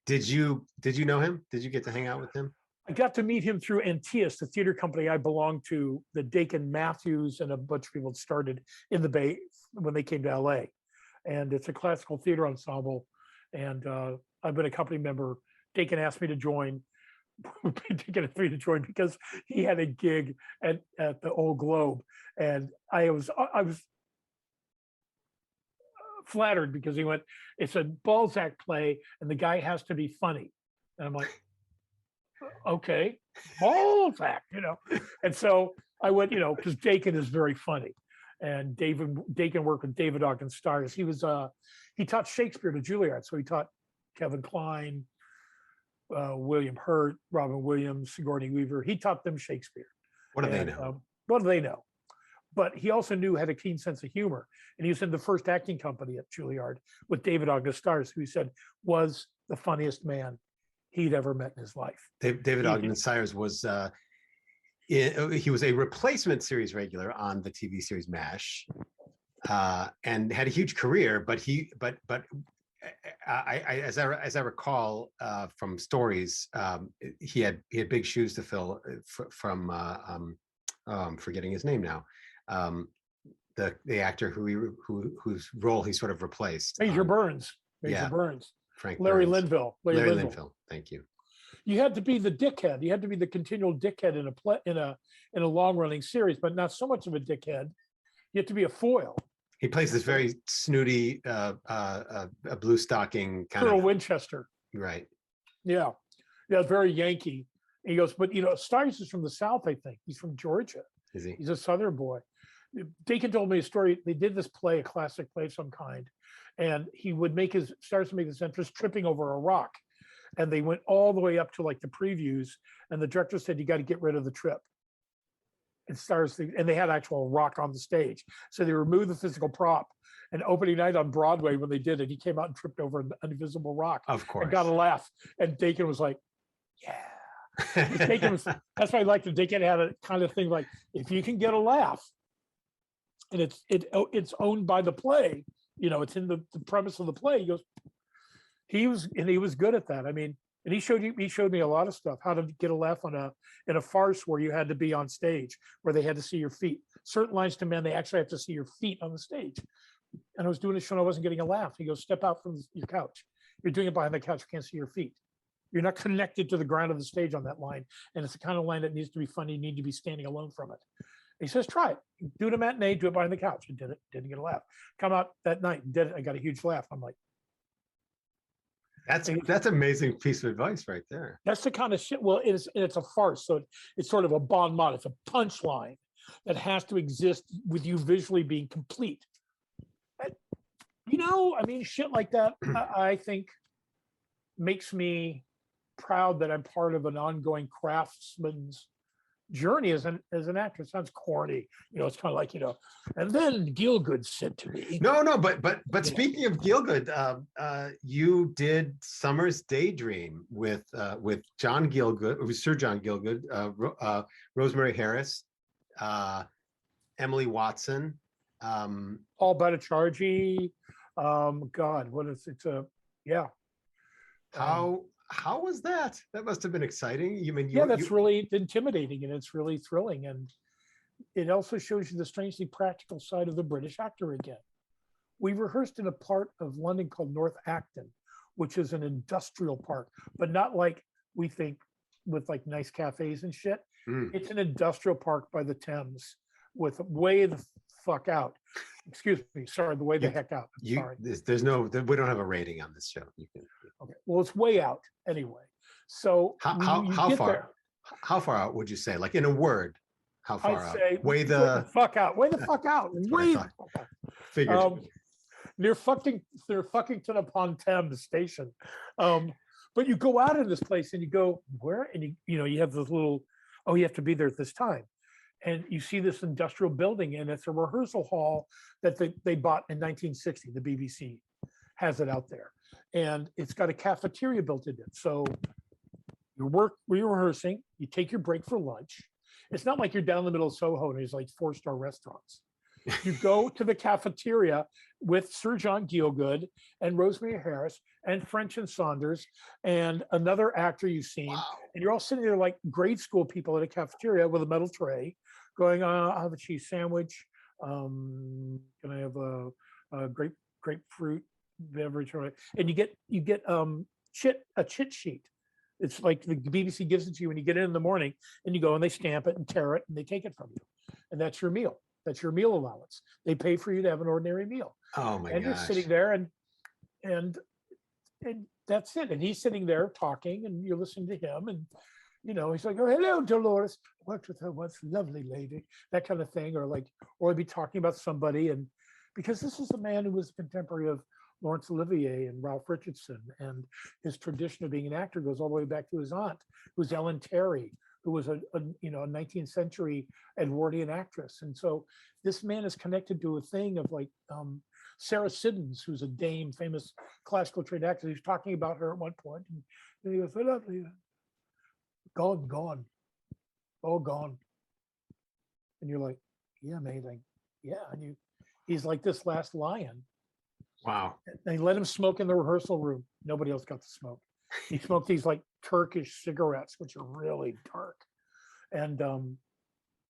Did you know him? Did you get to hang out with him? I got to meet him through Antias, the theater company I belonged to, that Dakin Matthews and a bunch of people started in the Bay when they came to LA. And it's a classical theater ensemble. And I've been a company member. Dakin asked me to join. Dakin asked me to join because he had a gig at the Old Globe. And I was flattered because he went, "It's a Balzac play and the guy has to be funny." And I'm like, "Okay, Balzac," And so I went, because Dakin is very funny. And Dakin worked with David Ogden Stiers. He taught Shakespeare to Juilliard. So he taught Kevin Kline, William Hurt, Robin Williams, Sigourney Weaver. He taught them Shakespeare. What do they know? What do they know? But he also had a keen sense of humor. And he was in the first acting company at Juilliard with David Ogden Stiers, who he said was the funniest man he'd ever met in his life. David Ogden Stiers was he was a replacement series regular on the TV series MASH, and had a huge career. But as I recall from stories, he had big shoes to fill from I'm forgetting his name now. The actor whose role he sort of replaced. Major Burns. Frank Larry Burns. Linville. Larry Linville. Thank you. You had to be the dickhead. You had to be the continual dickhead in a long running series, but not so much of a dickhead You have to be a foil. He plays this very snooty, a blue stocking kind Colonel of, Winchester. right. Yeah. Yeah, very Yankee. And he goes, but Stiles is from the South, I think. He's from Georgia. Is he? He's a Southern boy. Dakin told me a story. They did this play, a classic play of some kind, and he would starts to make his entrance tripping over a rock. And they went all the way up to like the previews, and the director said, you got to get rid of the trip. And they had actual rock on the stage. So they removed the physical prop. And opening night on Broadway, when they did it, he came out and tripped over an invisible rock. Of course. And got a laugh. And Dakin was like, yeah. That's why I like the Dakin had a kind of thing like, if you can get a laugh, and it's owned by the play, it's in the premise of the play. He goes, he was good at that. I mean, and he showed me a lot of stuff, how to get a laugh in a farce where you had to be on stage, where they had to see your feet. Certain lines to men, they actually have to see your feet on the stage. And I was doing a show and I wasn't getting a laugh. He goes, step out from your couch. You're doing it behind the couch. You can't see your feet. You're not connected to the ground of the stage on that line. And it's the kind of line that needs to be funny. You need to be standing alone from it. He says, try it. Do it a matinee, do it behind the couch. I did it, didn't get a laugh. Come out that night, did it. I got a huge laugh. I'm like, that's amazing piece of advice right there. that's the kind of shit. Well, it's a farce. So it's sort of a bon mot. It's a punchline that has to exist with you visually being complete. I mean, shit like that, I think makes me proud that I'm part of an ongoing craftsman's journey as an actor. It sounds corny, it's kind of like, and then Gielgud said to me, No, but speaking of Gielgud, you did Summer's Daydream with John Gielgud, it was Sir John Gielgud, Rosemary Harris, Emily Watson, Paul Bhattacharjee. God, what is it? Yeah. How was that? That must have been exciting. That's really intimidating, and it's really thrilling, and it also shows you the strangely practical side of the British actor again. We rehearsed in a part of London called North Acton, which is an industrial park, but not like we think with like nice cafes and shit. It's an industrial park by the Thames with way the fuck out. Excuse me, sorry, the way the heck out. Sorry. There's no, we don't have a rating on this show. Okay, well, it's way out anyway. So how far? There, how far out would you say? Like in a word, how far I'd out? Say, way the fuck out. Way the fuck out. Way the fuck out. Figured. Near Fuckington upon Thames station. But you go out in this place and you go where, and you have this little, you have to be there at this time. And you see this industrial building, and it's a rehearsal hall that they bought in 1960. The BBC has it out there. And it's got a cafeteria built in it. So you're rehearsing, you take your break for lunch. It's not like you're down in the middle of Soho and there's like 4-star restaurants. You go to the cafeteria with Sir John Gielgud and Rosemary Harris and French and Saunders and another actor you've seen. Wow. And you're all sitting there like grade school people at a cafeteria with a metal tray going, I'll have a cheese sandwich. Can I have a grapefruit beverage? And you get a chit sheet. It's like the BBC gives it to you when you get in the morning, and you go and they stamp it and tear it and they take it from you. And that's your meal. That's your meal allowance. They pay for you to have an ordinary meal. Oh my gosh. And you're sitting there and that's it. And he's sitting there talking and you're listening to him, and he's like, oh, hello, Dolores. Worked with her once, lovely lady, that kind of thing. Or he'd be talking about somebody, and because this is a man who was a contemporary of Laurence Olivier and Ralph Richardson, and his tradition of being an actor goes all the way back to his aunt, who's Ellen Terry, who was a 19th century Edwardian actress. And so this man is connected to a thing of like Sarah Siddons, who's a dame, famous classical trained actress. He's talking about her at one point, and he goes, gone, all gone. And you're like, yeah, amazing. Yeah. And he's like this last lion. Wow. And they let him smoke in the rehearsal room. Nobody else got to smoke. He smoked these like Turkish cigarettes, which are really dark. And and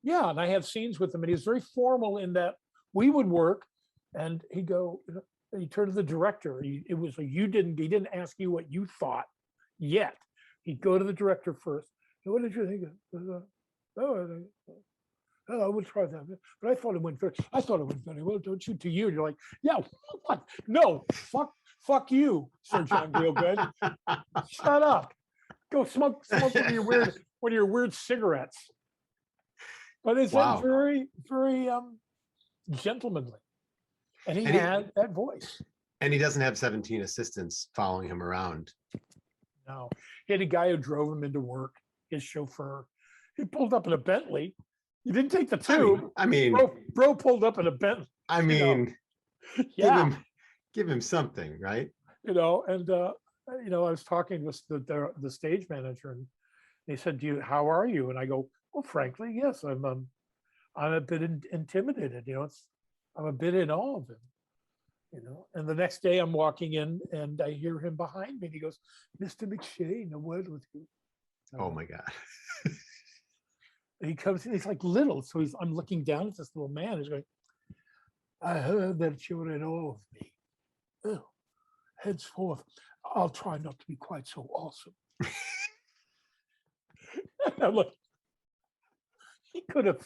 I have scenes with him, and he's very formal in that we would work, and he'd go, he turned to the director. It was like, he didn't ask you what you thought yet. He'd go to the director first. What did you think? oh, we'll try that. But I thought it went very well, don't you? To you, you're like, yeah, what? No, fuck you, Sir John Gielgud. Shut up. Go smoke one of your weird cigarettes. But it's Wow. very, very gentlemanly. And he And he- had that voice. And he doesn't have 17 assistants following him around. No, he had a guy who drove him into work, his chauffeur. He pulled up in a Bentley. He didn't take the tube. I mean, Bro pulled up in a Bentley. I mean, Yeah, give him something, right? and I was talking with the stage manager, and he said, how are you? And I go, well, frankly, yes, I'm a bit intimidated. I'm a bit in awe of him. And the next day I'm walking in and I hear him behind me and he goes, Mr. McShane, a word with you. Oh my God. And he comes in, he's like little. So I'm looking down at this little man. He's going, I heard that you were in awe of me. Oh, henceforth, I'll try not to be quite so awesome. And I'm like, he could have,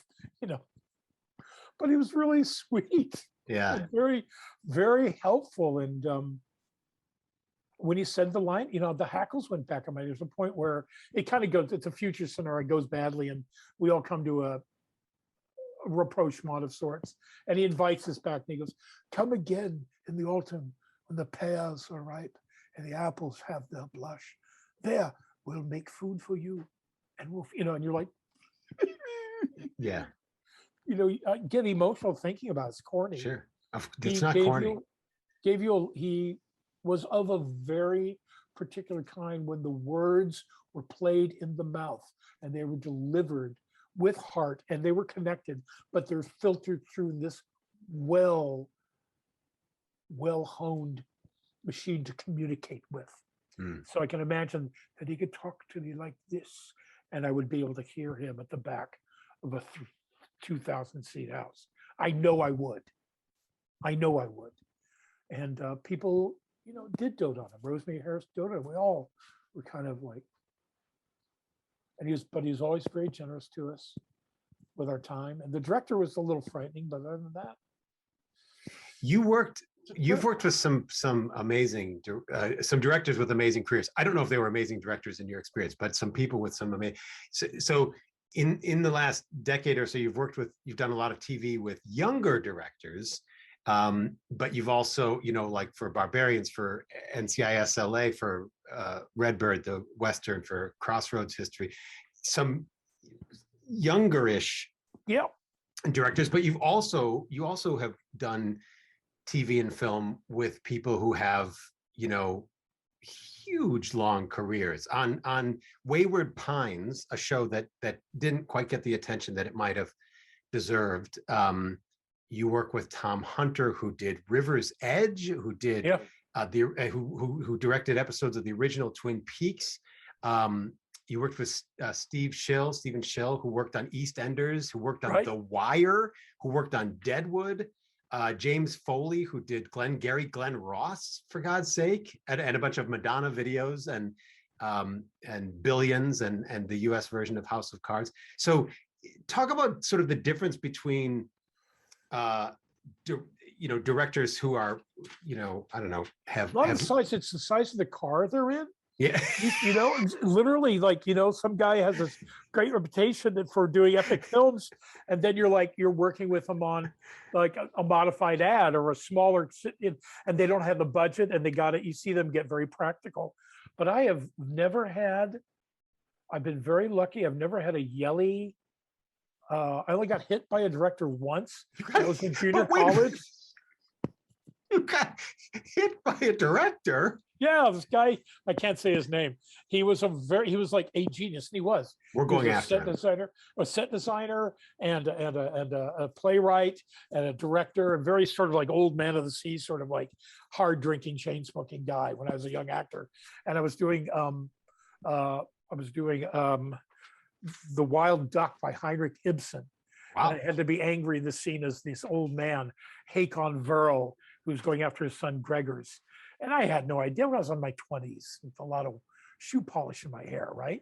but he was really sweet. Yeah. And very, very helpful. And when he said the line, the hackles went back on my. There's a point where it kind of goes. It's a future scenario. It goes badly, and we all come to a rapprochement of sorts. And he invites us back, and he goes, "Come again in the autumn when the pears are ripe and the apples have their blush. There, we'll make food for you, and we'll, and you're like, Yeah. I get emotional thinking about it. It's corny. Sure. He It's not gave corny. he was of a very particular kind when the words were played in the mouth and they were delivered with heart and they were connected, but they're filtered through this well-honed machine to communicate with. So I can imagine that he could talk to me like this and I would be able to hear him at the back of a 2,000 seat house. I know I would. And people, did dote on him. Rosemary Harris doted on him. We all were kind of like, and he was always very generous to us with our time. And the director was a little frightening, but other than that. You've worked with some amazing, some directors with amazing careers. I don't know if they were amazing directors in your experience, but some people with some amazing. So in the last decade or so, you've done a lot of TV with younger directors, but you've also, like for Barbarians, for NCIS LA, for Redbird, the Western, for Crossroads History, some youngerish directors, but you also have done TV and film with people who have, huge long careers. On Wayward Pines, a show that didn't quite get the attention that it might have deserved. You work with Tom Hunter, who did River's Edge, who did who directed episodes of the original Twin Peaks. You worked with Stephen Schill, who worked on EastEnders, who worked on The Wire, who worked on Deadwood. James Foley, who did Glenn Ross, for God's sake, and a bunch of Madonna videos and Billions and the US version of House of Cards. So talk about sort of the difference between directors who are, I don't know, have size, it's the size of the car they're in. Yeah. Literally, some guy has this great reputation for doing epic films, and then you're working with them on like a modified ad or a smaller, and they don't have the budget, and you see them get very practical. But I've been very lucky. I've never had a yelly. I only got hit by a director once. I was in junior college. You got hit by a director? Yeah, this guy, I can't say his name. He was like a genius. He was. We're going after a set designer and a playwright and a director, a very sort of like old man of the sea, sort of like hard drinking, chain smoking guy when I was a young actor. And I was doing The Wild Duck by Heinrich Ibsen. Wow. And I had to be angry in the scene as this old man, Hakon Verl, who's going after his son Gregors. And I had no idea when I was in my 20s. It's a lot of shoe polish in my hair, right?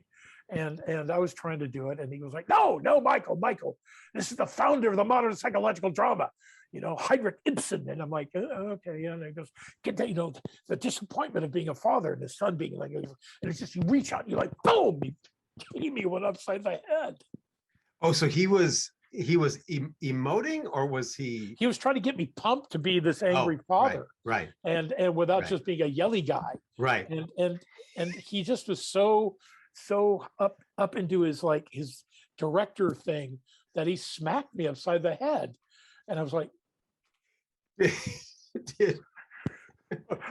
And I was trying to do it, and he was like, "No, no, Michael, this is the founder of the modern psychological drama, Heinrich Ibsen." And I'm like, "Okay, yeah." And he goes, "Get that, the disappointment of being a father and his son being like," and it's just you reach out, and you're like, boom, me went upside the head. Oh, so he was emoting, or was he? He was trying to get me pumped to be this angry father, Right. and without Right. just being a yelly guy. Right. And he just was so up into his director thing that he smacked me upside the head, and I was like, Did-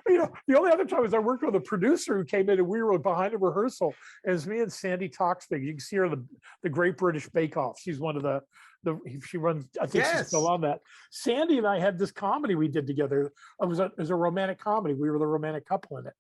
the only other time was I worked with a producer who came in, and we were behind a rehearsal, and it was me and Sandy Toksvig. You can see her on the Great British Bake Off. She's one of the she runs, I think she's still Yes. on that. Sandy and I had this comedy we did together. It was a romantic comedy. We were the romantic couple in it.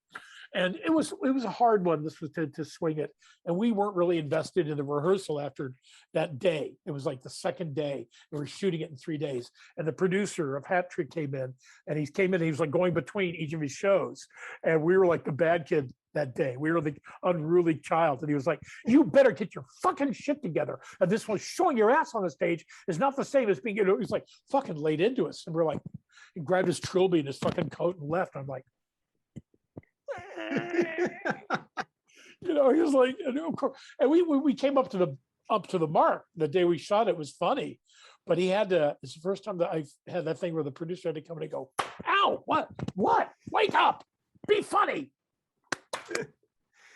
And it was a hard one. This was to swing it. And we weren't really invested in the rehearsal after that day. It was like the second day. We were shooting it in 3 days. And the producer of Hat Trick came in, and he was like going between each of his shows. And we were like the bad kid that day. We were the unruly child. And he was like, "You better get your fucking shit together. And this one, showing your ass on the stage is not the same as being," he's like fucking laid into us. And we're like, he grabbed his trilby and his fucking coat and left. I'm like, he was like, and we came up to the mark the day we shot. It was funny, but he had to. It's the first time that I've had that thing where the producer had to come in and go, "Ow, what, wake up, be funny."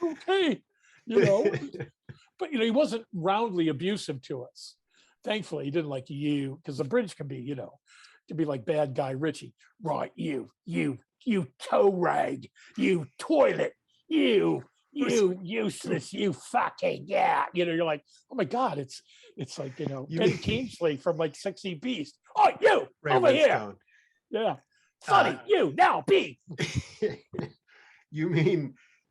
Okay, but he wasn't roundly abusive to us. Thankfully, he didn't like you, because the British can be, can be like bad guy Richie, right? You toe rag, you toilet, you useless, you fucking, yeah. You're like, oh my God, it's like, Ben Kingsley from like Sexy Beast. Oh, you Ray over here. Winstone. Yeah. Funny, you now be.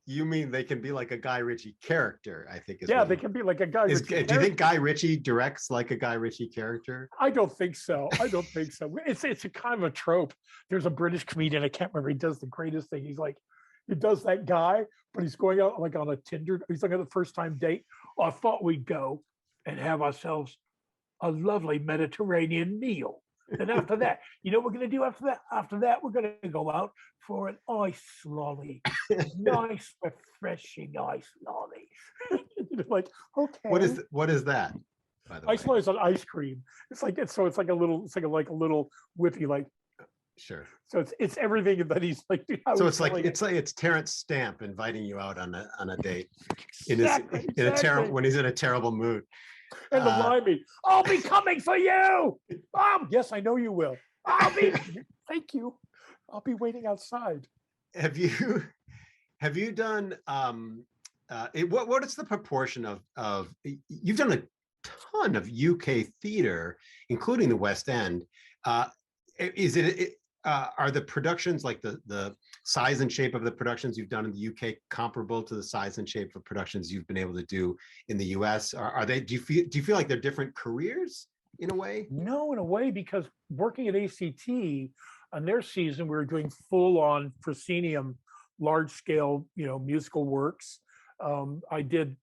You mean they can be like a Guy Ritchie character, I think. Yeah, they can be like a Guy Ritchie do you character. think Guy Ritchie directs like a Guy Ritchie character? I don't think so. It's a kind of a trope. There's a British comedian, I can't remember, he does the greatest thing. He's like, he does that guy, but he's going out like on a Tinder. He's like on the first time date. "Oh, I thought we'd go and have ourselves a lovely Mediterranean meal. And after that, what we're going to do after that? After that, we're going to go out for an ice lolly, nice, refreshing ice lolly." Like, okay. What is that? By the Ice way, lolly is on ice cream. It's like a little whippy, like. Sure. So it's everything that he's like. So it's Terrence Stamp inviting you out on a date Exactly. when he's in a terrible mood. And the limey, "I'll be coming for you." Yes, I know you will. Thank you. I'll be waiting outside. Have you done what is the proportion of you've done a ton of UK theater, including the West End. Are the productions, like the size and shape of the productions you've done in the UK, comparable to the size and shape of productions you've been able to do in the US? Are they? Do you feel like they're different careers in a way? No, in a way, because working at ACT on their season, we were doing full on proscenium, large scale, musical works. I did.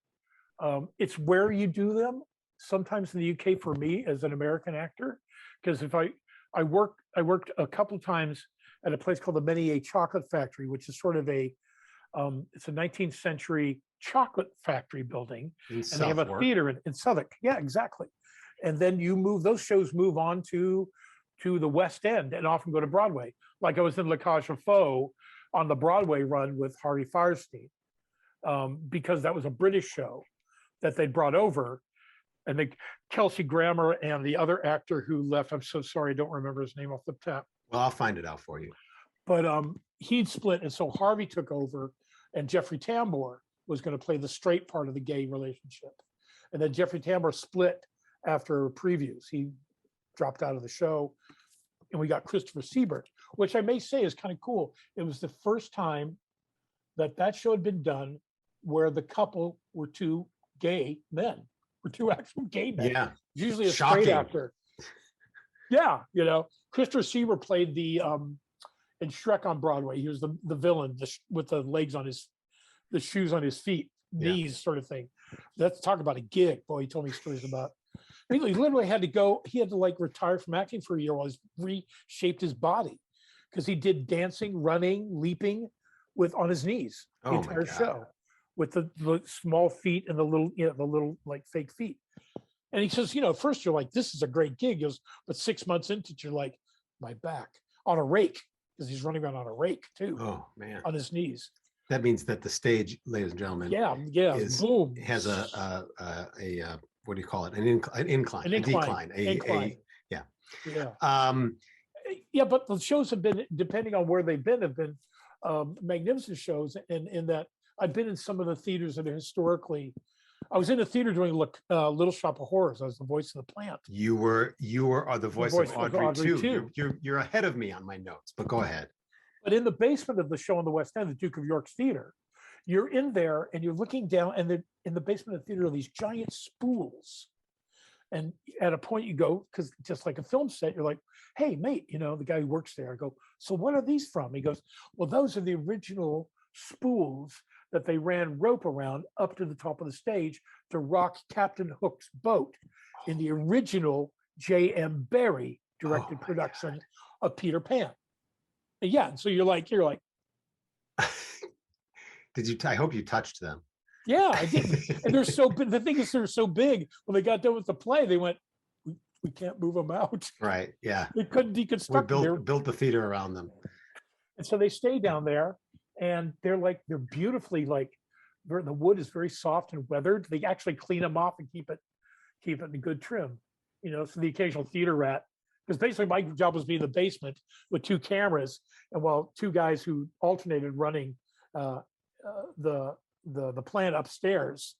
It's where you do them. Sometimes in the UK for me as an American actor, because if I worked a couple times at a place called the Menier Chocolate Factory, which is sort of it's a 19th century chocolate factory building, and they have a theater in Southwark. Yeah, exactly. And then those shows move on to the West End and often go to Broadway. Like I was in La Cage aux Folles on the Broadway run with Harvey Fierstein, because that was a British show that they brought over. And Kelsey Grammer and the other actor who left, I'm so sorry, I don't remember his name off the top. Well, I'll find it out for you. But he'd split, and so Harvey took over, and Jeffrey Tambor was going to play the straight part of the gay relationship. And then Jeffrey Tambor split after previews. He dropped out of the show, and we got Christopher Siebert, which I may say is kind of cool. It was the first time that show had been done where the couple were two gay men. Were two actual gay men. Yeah. Usually a Shocking. straight actor. Yeah, Christopher Siebert played the in Shrek on Broadway. He was the villain with the legs on his the shoes on his feet, knees, sort of thing. Let's talk about a gig. Boy, he told me stories about. He literally had to go. He had to like retire from acting for a year while he reshaped his body because he did dancing, running, leaping on his knees the Oh my entire God. show with the small feet and the little like fake feet. And he says, at first you're like, this is a great gig. He goes, but 6 months into it, you're like, my back on a rake, because he's running around on a rake too, Oh man. on his knees. That means that the stage, ladies and gentlemen, Yeah, boom. has a what do you call it? An incline, a decline, incline. yeah. Yeah. Yeah, but the shows have been, depending on where they've been, have been magnificent shows. And in that, I've been in some of the theaters that are historically. I was in a theater doing Little Shop of Horrors. I was the voice of the plant. You are the voice voice of of Audrey, Audrey too. too. You're ahead of me on my notes, but go ahead. But in the basement of the show on the West End, the Duke of York's Theater, you're in there and you're looking down, and in the basement of the theater are these giant spools. And at a point you go, because just like a film set, you're like, hey, mate, the guy who works there. I go, so what are these from? He goes, well, those are the original spools that they ran rope around up to the top of the stage to rock Captain Hook's boat in the original J.M. Barrie directed production of Peter Pan. And yeah, and so you're like, Did you? I hope you touched them. yeah, I did. And they're so big. The thing is, they're so big. When they got done with the play, they went, we can't move them out. Right. Yeah. They couldn't deconstruct them. We built the theater around them. And so they stay down there, and they're beautifully the wood is very soft and weathered. They actually clean them off and keep it in good trim. So the occasional theater rat, because basically my job was being in the basement with 2 cameras, and while 2 guys who alternated running the plant upstairs,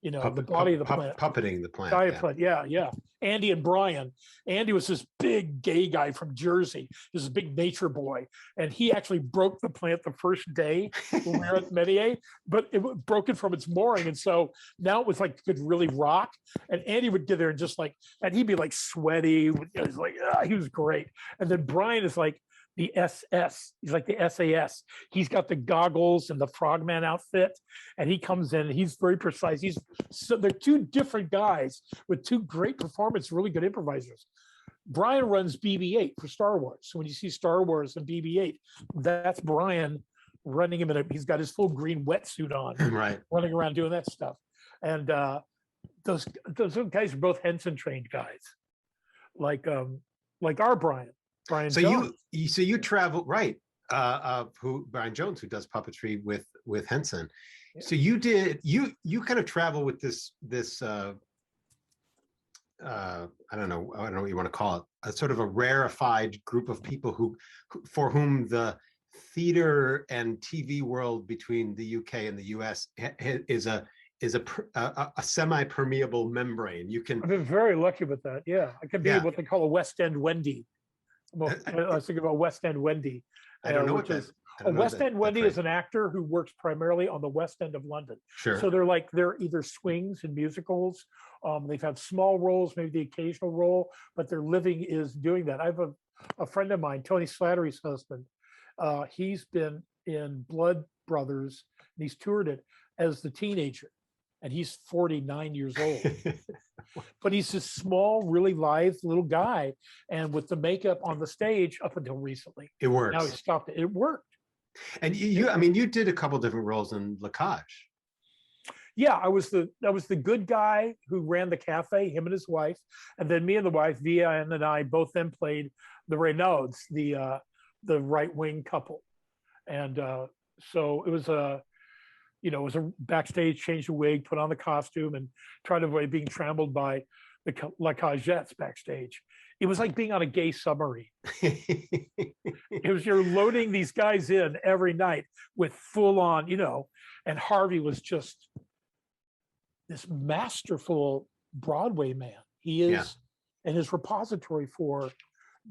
the body of the plant, puppeting the plant. Plant. Yeah. Andy and Brian. Andy was this big gay guy from Jersey, this big nature boy, and he actually broke the plant the first day when we were at Metier, but it was broken from its mooring, and so now it was like could really rock. And Andy would get there and just and he'd be like sweaty. It was like he was great. And then Brian is like the SS. He's like the SAS. He's got the goggles and the frogman outfit, and he comes in and he's very precise. They're 2 different guys with 2 great performance, really good improvisers. Brian runs BB-8 for Star Wars. So when you see Star Wars and BB-8, that's Brian running him he's got his full green wetsuit on, right, running around doing that stuff. And those guys are both Henson trained guys, like our Brian so Jones. you travel, right, who Brian Jones, who does puppetry with Henson. Yeah. So you kind of travel with this I don't know what you want to call it, a sort of a rarefied group of people who for whom the theater and TV world between the UK and the US is a semi-permeable membrane. I've been very lucky with that. Yeah, I could be what they call a West End Wendy. Well, I was thinking about West End Wendy. I don't know what that is. A West End Wendy is an actor who works primarily on the West End of London. Sure. So they're either swings in musicals. They've had small roles, maybe the occasional role, but their living is doing that. I have a friend of mine, Tony Slattery's husband. He's been in Blood Brothers, and he's toured it as the teenager, and he's 49 years old. But he's this small, really lithe little guy, and with the makeup on the stage up until recently, it works. Now he stopped it. It worked. And you did a couple different roles in La Cage. Yeah, I was the good guy who ran the cafe, him and his wife, and then me and the wife, Vianne, and I both then played the Reynauds, the right wing couple, and so it was a backstage, change the wig, put on the costume, and try to avoid being trampled by the La Cagettes backstage. It was like being on a gay submarine. You're loading these guys in every night with full on, and Harvey was just this masterful Broadway man. He is, and his repository for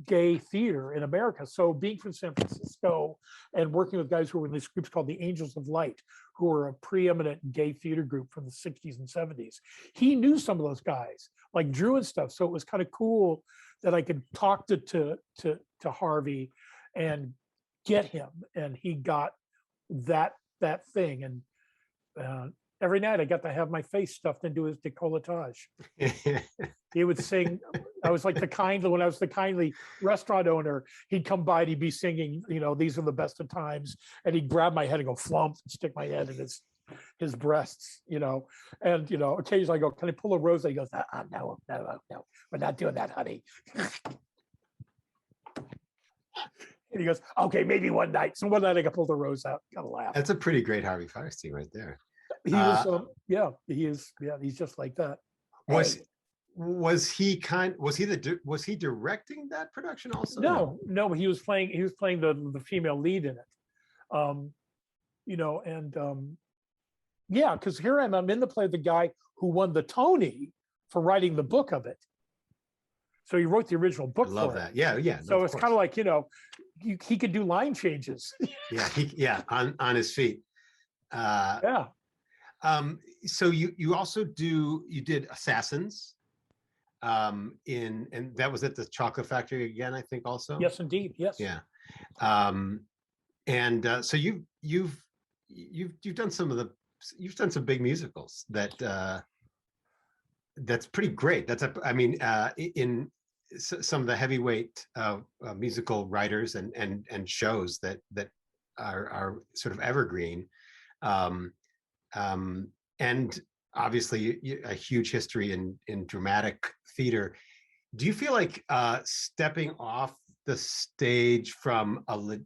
gay theater in America. So being from San Francisco and working with guys who were in these groups called the Angels of Light, who were a preeminent gay theater group from the 60s and 70s, he knew some of those guys like Drew and stuff. So it was kind of cool that I could talk to Harvey and get him, and he got that thing. And every night I got to have my face stuffed into his décolletage. He would sing. I was like when I was the kindly restaurant owner, he'd come by and he'd be singing, these are the best of times. And he'd grab my head and go flump and stick my head in his breasts, and, occasionally I go, can I pull a rose? He goes, no, we're not doing that, honey. And he goes, okay, maybe one night. So one night I got pulled the rose out, got to laugh. That's a pretty great Harvey Firestein right there. He was, he is. Yeah, he's just like that. Was he directing that production also? No, he was playing the female lead in it. Because here I'm in the play of the guy who won the Tony for writing the book of it. So he wrote the original book. I love for that. it. Yeah. So it's kind of like, he could do line changes. On his feet. So you also did Assassins, and that was at the Chocolate Factory again, I think also. Yes, indeed. Yes. Yeah. So you've done some big musicals that's pretty great. In some of the heavyweight musical writers and shows that are sort of evergreen. And obviously a huge history in dramatic theater. Do you feel like stepping off the stage from sort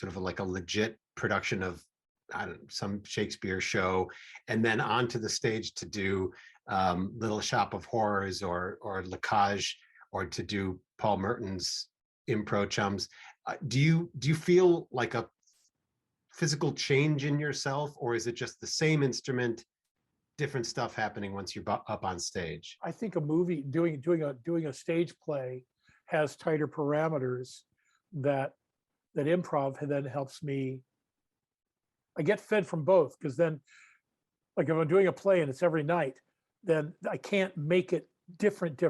of like a legit production of some Shakespeare show, and then onto the stage to do Little Shop of Horrors or La Cage, or to do Paul Merton's Impro Chums? Do you feel like a physical change in yourself, or is it just the same instrument, different stuff happening once you're up on stage? I think a movie doing a stage play has tighter parameters that improv then helps me. I get fed from both, because then, like if I'm doing a play and it's every night, then I can't make it different,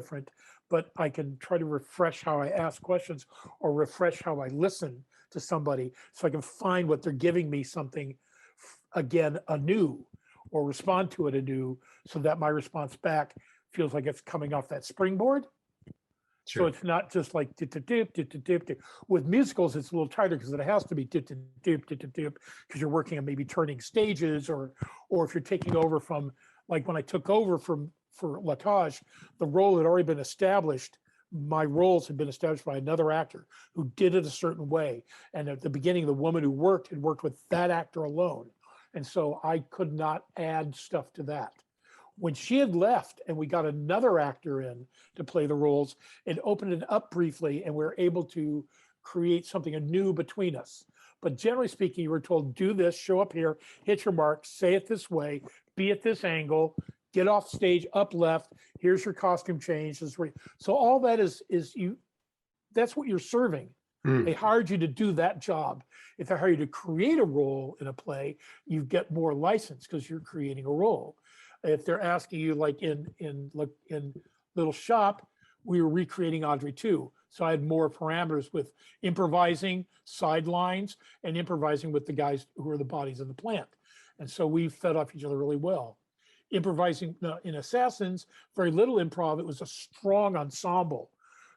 but I can try to refresh how I ask questions or refresh how I listen to somebody, so I can find what they're giving me something again anew, or respond to it anew, so that my response back feels like it's coming off that springboard. Sure. So it's not just like dip. With musicals, it's a little tighter because it has to be dip, because you're working on maybe turning stages, or if you're taking over from, like when I took over for La Cage, the role had already been established. My roles had been established by another actor who did it a certain way. And at the beginning, the woman who had worked with that actor alone. And so I could not add stuff to that. When she had left and we got another actor in to play the roles, it opened it up briefly, and we were able to create something anew between us. But generally speaking, you were told, do this, show up here, hit your mark, say it this way, be at this angle, get off stage, up left, here's your costume change. So all that is you, that's what you're serving. They hired you to do that job. If they hire you to create a role in a play, you get more license because you're creating a role. If they're asking you, like in Little Shop, we were recreating Audrey too. So I had more parameters with improvising sidelines and improvising with the guys who are the bodies of the plant. And so we fed off each other really well. Improvising in Assassins, very little improv. It was a strong ensemble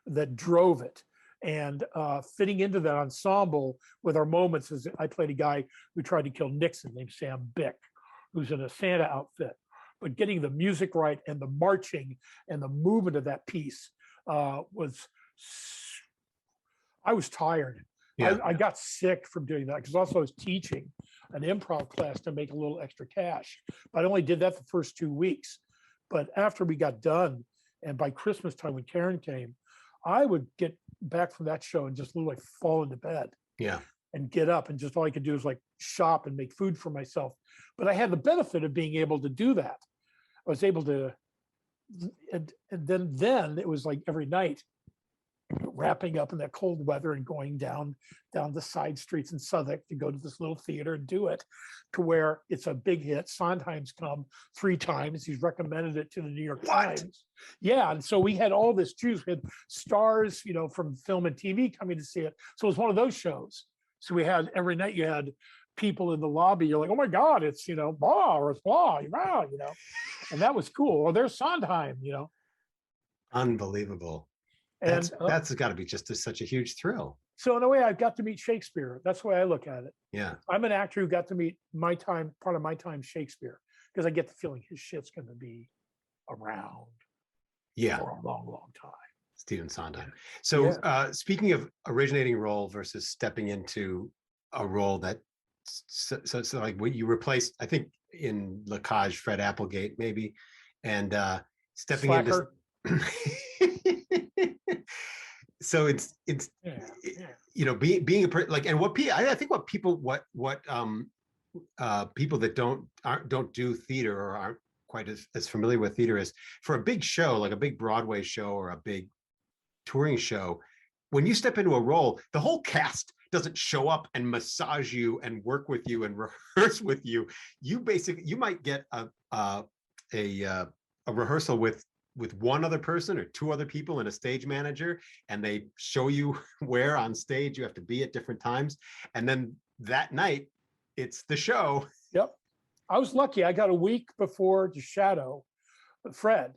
that drove it. And fitting into that ensemble with our moments, is I played a guy who tried to kill Nixon named Sam Bick, who's in a Santa outfit. But getting the music right and the marching and the movement of that piece I was tired. Yeah. I got sick from doing that, because also I was teaching an improv class to make a little extra cash. But I only did that the first 2 weeks. But after we got done, and by Christmas time when Karen came, I would get back from that show and just literally fall into bed. Yeah. And get up, and just all I could do is like shop and make food for myself. But I had the benefit of being able to do that. I was able to, and then it was like every night, wrapping up in that cold weather and going down the side streets in Southwark to go to this little theater and do it, to where it's a big hit. Sondheim's come 3 times. He's recommended it to the New York Times. Yeah, and so we had all this juice. We had stars, from film and TV coming to see it. So it was one of those shows. So we had every night you had people in the lobby, you're like, oh my God, it's, blah, or it's blah, blah, and that was cool. Or there's Sondheim, Unbelievable. and That's got to be just such a huge thrill. so in a way, I've got to meet Shakespeare. That's the way I look at it. Yeah. I'm an actor who got to meet part of my time, Shakespeare, because I get the feeling his shit's going to be around Yeah. for a long, long time. Stephen Sondheim. So speaking of originating role versus stepping into a role that, so like what you replaced, I think in La Cage, Fred Applegate maybe, and stepping Slacker. into, so it's being a like, and I think what people people that don't do theater or aren't quite as familiar with theater is, for a big show, like a big Broadway show or a big touring show, when you step into a role, the whole cast doesn't show up and massage you and work with you and rehearse with you. You might get a rehearsal with one other person or two other people and a stage manager, and they show you where on stage you have to be at different times, and then that night it's the show. Yep. I was lucky. I got a week before to shadow Fred,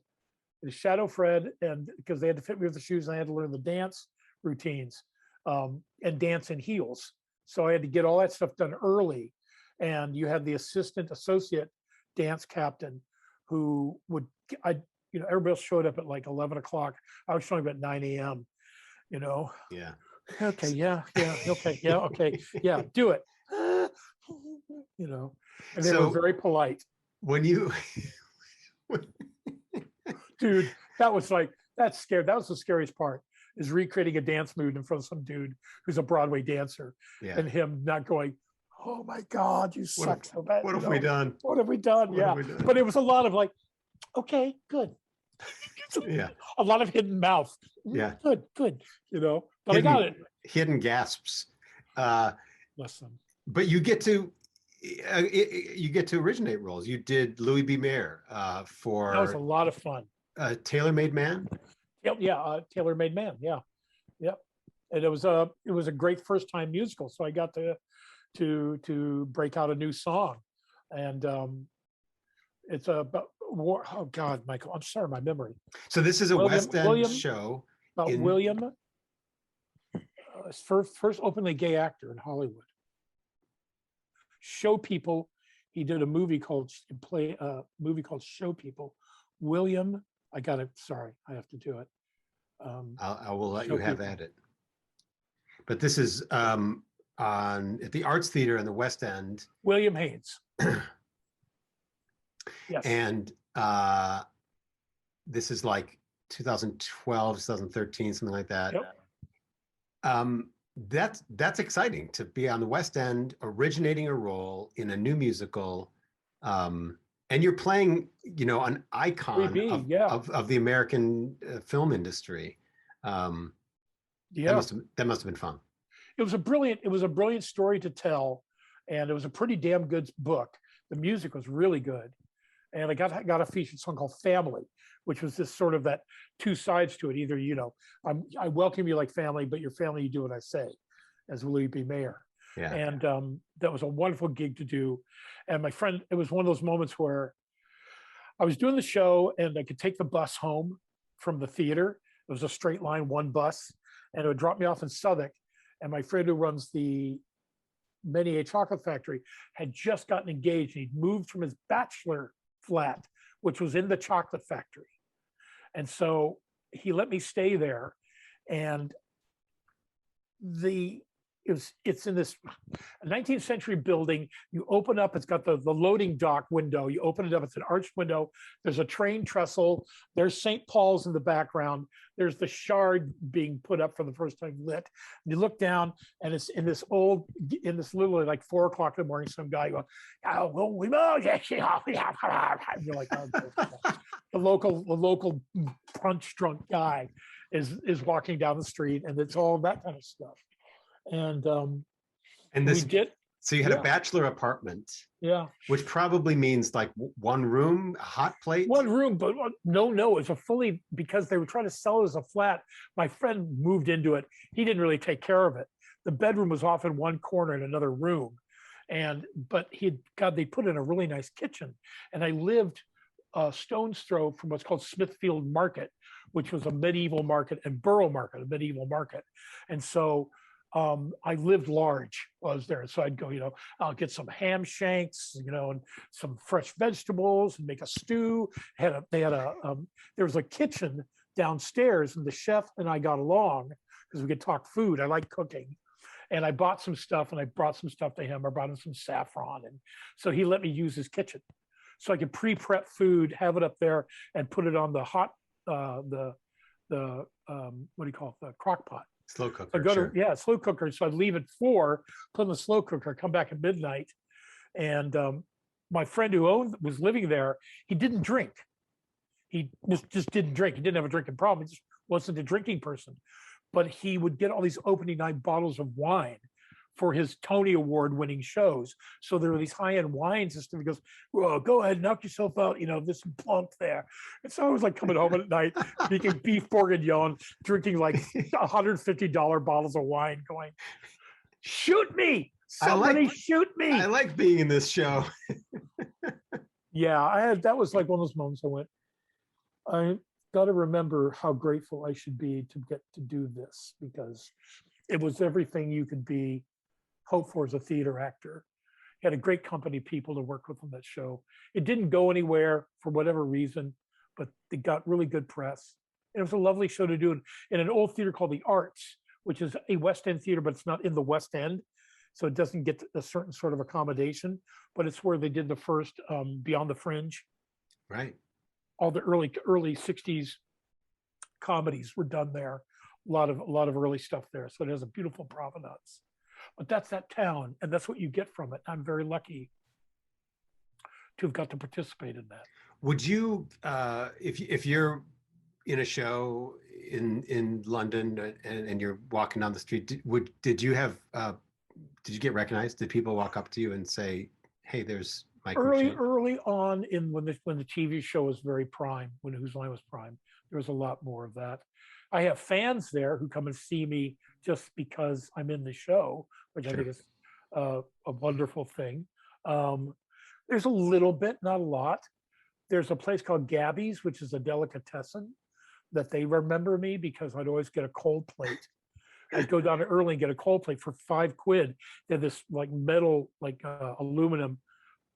and because they had to fit me with the shoes, and I had to learn the dance routines and dance in heels. So I had to get all that stuff done early. And you had the associate dance captain who everybody else showed up at like 11 o'clock. I was showing up at 9 a.m. Yeah. Okay. Yeah. Okay. Yeah. Okay. Yeah. Do it. And they were very polite. When you, dude, that's scary. That was the scariest part, is recreating a dance move in front of some dude who's a Broadway dancer, and him not going, oh my God, you suck so bad. What have we done? What have we done? Yeah. But it was a lot of like, okay, good. Yeah. A lot of hidden mouth. Yeah. Good. But I got it. Hidden gasps. Listen. But you get to originate roles. You did Louis B. Mayer for. That was a lot of fun. Tailor-Made Man. Yep. Tailor-Made Man. Yeah. Yep. And it was a great first time musical. So I got to break out a new song, and it's about war. Oh God, Michael, I'm sorry, my memory. So this is a West End show about William, first openly gay actor in Hollywood. Show People. He did a movie called Show People. William, I got it. Sorry, I have to do it. I will let you have at it. But this is at the Arts Theater in the West End. William Haynes. Yes. And this is like 2012, 2013, something like that. Yep. That's exciting to be on the West End, originating a role in a new musical, and you're playing, an icon of the American film industry. That must have been fun. It was a brilliant story to tell, and it was a pretty damn good book. The music was really good, and I got a featured song called Family, which was this sort of that two sides to it. Either, I welcome you like family, but your family, you do what I say, as Louis B. Mayer. Yeah. And that was a wonderful gig to do. And my friend, it was one of those moments where I was doing the show and I could take the bus home from the theater. It was a straight line, one bus, and it would drop me off in Southwark. And my friend who runs the Many Chocolate Factory had just gotten engaged. He'd moved from his bachelor flat, which was in the chocolate factory. And so he let me stay there. And it's in this 19th century building. You open up, it's got the loading dock window. You open it up, it's an arched window. There's a train trestle. There's St. Paul's in the background. There's the Shard being put up for the first time lit. And you look down, and it's in this literally like 4 o'clock in the morning, some guy going, oh, well, we know. You're like, oh, the local punch drunk guy is walking down the street, and it's all that kind of stuff. And this, we did. So you had a bachelor apartment, which probably means like one room, a hot plate. One room, but no, it's because they were trying to sell it as a flat. My friend moved into it. He didn't really take care of it. The bedroom was off in one corner in another room, But they put in a really nice kitchen, and I lived a stone's throw from what's called Smithfield Market, which was a medieval market, and Borough Market, a medieval market. And so I lived large while I was there. So I'd go, I'll get some ham shanks, and some fresh vegetables and make a stew. There was a kitchen downstairs, and the chef and I got along because we could talk food. I like cooking. And I bought some stuff, and I brought some stuff to him. I brought him some saffron. And so he let me use his kitchen. So I could pre-prep food, have it up there, and put it on the hot, what do you call it, the crock pot. Slow cooker. So I go sure. slow cooker. So I'd leave at 4, put in the slow cooker, come back at midnight. And my friend who was living there, he didn't drink. He just didn't drink. He didn't have a drinking problem. He just wasn't a drinking person. But he would get all these opening night bottles of wine for his Tony Award winning shows. So there were these high-end wines and stuff. He goes, well, go ahead, knock yourself out, this plump there. And so I was like coming home at night, making beef bourguignon, drinking like $150 bottles of wine, going, shoot me, somebody shoot me. I like being in this show. Yeah, that was like one of those moments I went, I got to remember how grateful I should be to get to do this, because it was everything you could hope for as a theater actor. He had a great company of people to work with on that show. It didn't go anywhere for whatever reason, but it got really good press. And it was a lovely show to do in an old theater called the Arts, which is a West End theater, but it's not in the West End. So it doesn't get a certain sort of accommodation, but it's where they did the first Beyond the Fringe. Right. All the early 60s comedies were done there. A lot of early stuff there. So it has a beautiful provenance. But that's that town, and that's what you get from it. I'm very lucky to have got to participate in that. Would you, if you're in a show in London and you're walking down the street, did you get recognized? Did people walk up to you and say, "Hey, there's Mike McShane"? Early on, when the TV show was very prime, when Whose Line was prime, there was a lot more of that. I have fans there who come and see me just because I'm in the show, which I think is a wonderful thing. There's a little bit, not a lot. There's a place called Gabby's, which is a delicatessen, that they remember me because I'd always get a cold plate. I'd go down early and get a cold plate for £5. They had this like metal, aluminum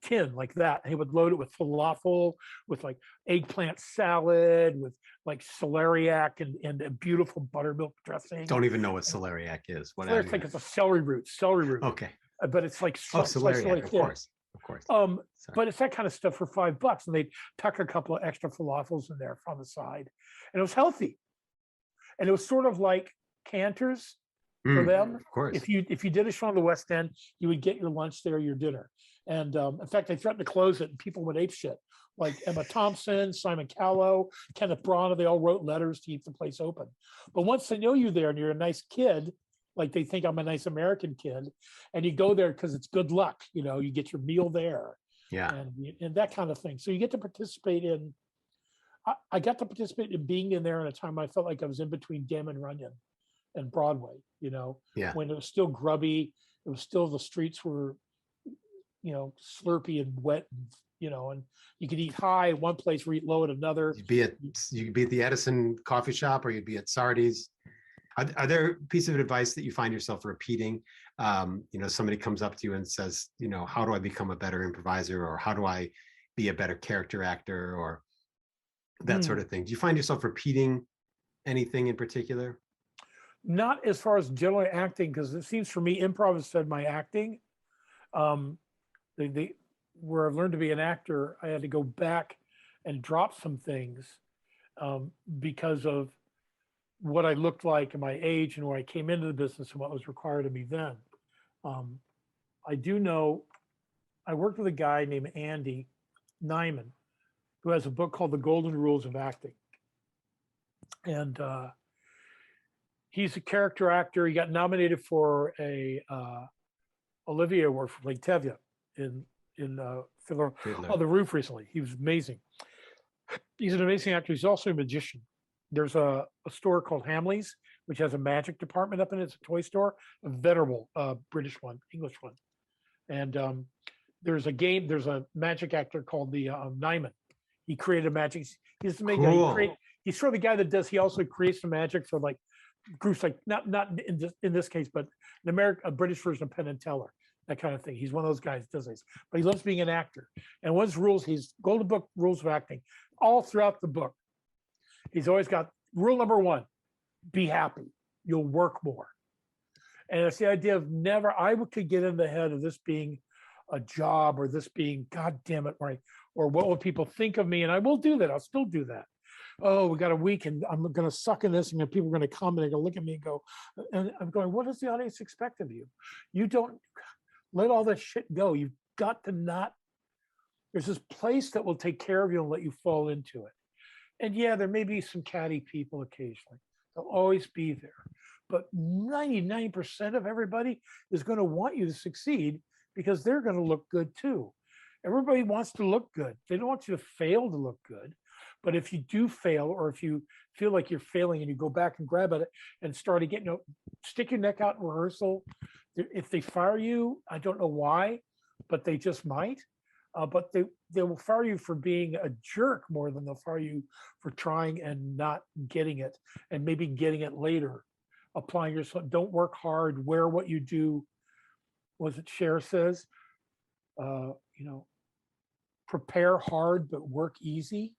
tin like that. And he would load it with falafel, with like eggplant salad, with like celeriac and a beautiful buttermilk dressing. Don't even know what celeriac is. What it's like it's a celery root. Okay. But it's like celeriac, of course. But it's that kind of stuff for $5, and they'd tuck a couple of extra falafels in there on the side, and it was healthy. And it was sort of like Cantor's for them. Of course. If you did a show on the West End, you would get your lunch there, your dinner. And in fact, they threatened to close it, and people went apeshit. Like Emma Thompson, Simon Callow, Kenneth Branagh, they all wrote letters to keep the place open. But once they know you there and you're a nice kid, like they think I'm a nice American kid, and you go there because it's good luck, you get your meal there. Yeah. And that kind of thing. So you get to participate in, I got to participate in being in there in a time I felt like I was in between Damon Runyon and Broadway, when it was still grubby, it was still, the streets were, slurpy and wet, and you could eat high at one place or eat low at another. You could be at the Edison coffee shop, or you'd be at Sardi's. Are there pieces of advice that you find yourself repeating? Somebody comes up to you and says, how do I become a better improviser, or how do I be a better character actor, or that sort of thing? Do you find yourself repeating anything in particular? Not as far as generally acting, because it seems for me, improv has fed my acting. Where I've learned to be an actor, I had to go back and drop some things because of what I looked like and my age and where I came into the business and what was required of me then. I do know, I worked with a guy named Andy Nyman, who has a book called The Golden Rules of Acting. And he's a character actor. He got nominated for a Olivier Award for playing Tevye in Fiddler on the Roof recently. He was amazing. He's an amazing actor. He's also a magician. There's a store called Hamley's, which has a magic department up in it. It's a toy store, a venerable British one, English one. And there's a magic actor called the Nyman. He created magic. He's the main guy. Cool. He's sort of the guy that does. He also creates the magic for like groups like not in this case, but a British version of Penn and Teller, that kind of thing. He's one of those guys that does this, but he loves being an actor. And one of his rules, he's Golden Book rules of acting, all throughout the book. He's always got rule number 1: be happy. You'll work more. And it's the idea of never. I could get in the head of this being a job, or this being, God damn it, right? Or what will people think of me? And I will do that. I'll still do that. Oh, we got a week and I'm going to suck in this, and people are going to come and they're going to look at me and go, and I'm going, what does the audience expect of you? You don't let all that shit go. You've got to not, there's this place that will take care of you and let you fall into it. And yeah, there may be some catty people occasionally. They'll always be there. But 99% of everybody is going to want you to succeed because they're going to look good too. Everybody wants to look good. They don't want you to fail to look good. But if you do fail, or if you feel like you're failing and you go back and grab at it and start again, stick your neck out in rehearsal. If they fire you, I don't know why, but they just might. But they will fire you for being a jerk more than they'll fire you for trying and not getting it, and maybe getting it later. Applying yourself. Don't work hard. Wear what you do. Was it Cher says? Prepare hard but work easy.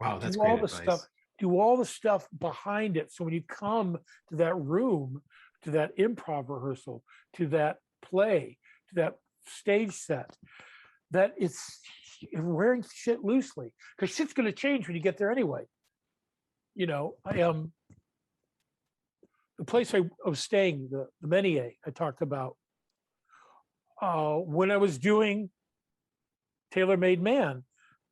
Wow, that's do great all the advice. stuff. Do all the stuff behind it. So when you come to that room, to that improv rehearsal, to that play, to that stage set, that it's wearing shit loosely, because shit's going to change when you get there anyway. The place I was staying, the Menier I talked about, when I was doing Tailor-Made Man.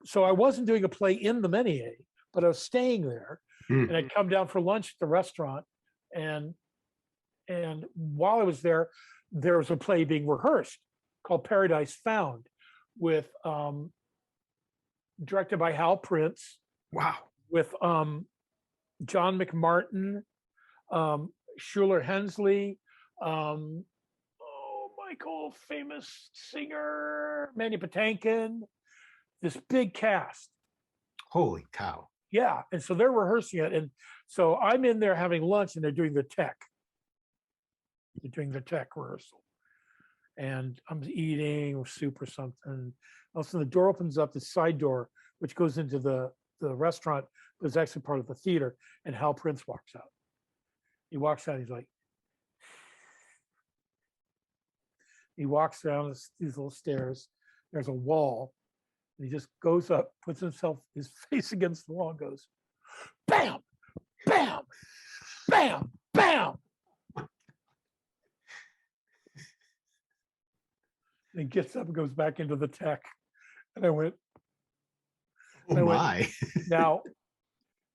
So I wasn't doing a play in the Menier, but I was staying there, and I'd come down for lunch at the restaurant, and while I was there was a play being rehearsed called Paradise Found, with directed by Hal Prince. Wow. With John McMartin, Schuler Hensley, Michael, famous singer, Mandy Patinkin, this big cast. Holy cow. Yeah. And so they're rehearsing it. And so I'm in there having lunch, and they're doing the tech. They're doing the tech rehearsal. And I'm eating soup or something. All of a sudden the door opens up, the side door, which goes into the restaurant, but it's actually part of the theater. And Hal Prince walks out. He walks out, he's like, he walks down these little stairs. There's a wall. And he just goes up, puts his face against the wall, and goes, bam, bam, bam, bam. And he gets up and goes back into the tech. And I went, Oh my. now,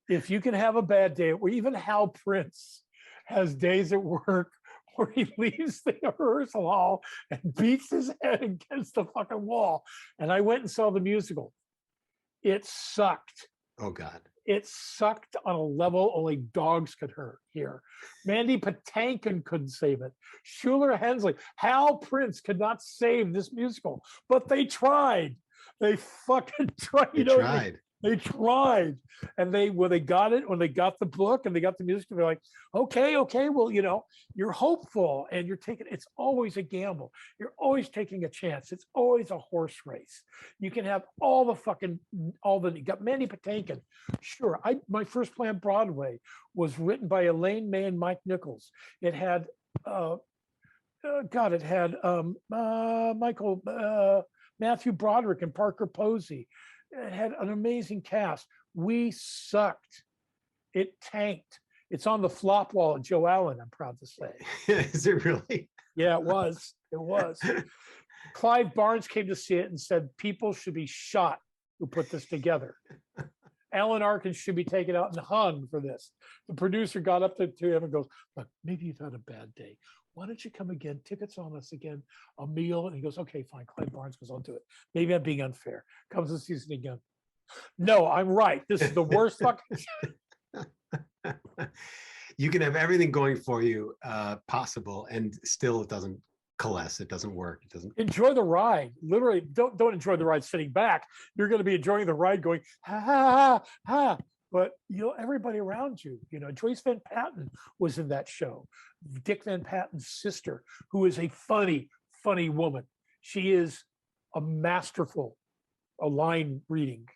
if you can have a bad day, or even Hal Prince has days at work where he leaves the rehearsal hall and beats his head against the fucking wall. And I went and saw the musical. It sucked. Oh God. It sucked on a level only dogs could hear. Mandy Patinkin couldn't save it. Schuler Hensley, Hal Prince could not save this musical, but they tried. They fucking tried. They tried. They tried, and when they got the book and they got the music, they're like, okay, well, you're hopeful, and you're taking. It's always a gamble. You're always taking a chance. It's always a horse race. You can have you got Mandy Patinkin. Sure, my first play on Broadway was written by Elaine May and Mike Nichols. It had, Matthew Broderick and Parker Posey. It had an amazing cast. We sucked. It tanked. It's on the flop wall at Joe Allen, I'm proud to say. Is it really? Yeah, it was. It was. Clive Barnes came to see it and said people should be shot who put this together. Alan Arkin should be taken out and hung for this. The producer got up to him and goes, look, maybe you've had a bad day. Why don't you come again? Tickets on us again, a meal. And he goes, okay, fine. Clive Barnes goes, I'll do it. Maybe I'm being unfair. Comes and sees it again. No, I'm right. This is the worst fucking. You can have everything going for you possible, and still it doesn't coalesce. It doesn't work. It doesn't. Enjoy the ride. Literally, don't enjoy the ride sitting back. You're going to be enjoying the ride going, ha, ha, ha, ha. But everybody around you, Joyce Van Patten was in that show. Dick Van Patten's sister, who is a funny, funny woman. She is a masterful, line reading,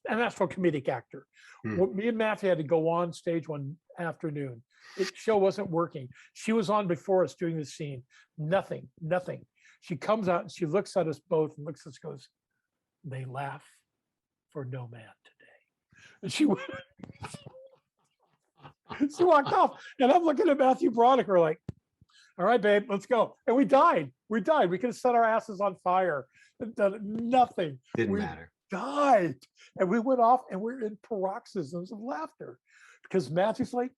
a masterful comedic actor. Me and Matthew had to go on stage one afternoon. The show wasn't working. She was on before us doing the scene. Nothing. She comes out and she looks at us both and looks at us and goes, "They laugh for no man today." And she went, she walked off. And I'm looking at Matthew Broderick. We're like, "All right, babe, let's go." And we died. We could have set our asses on fire and done nothing. Didn't matter. Died. And we went off and we're in paroxysms of laughter because Matthew's like,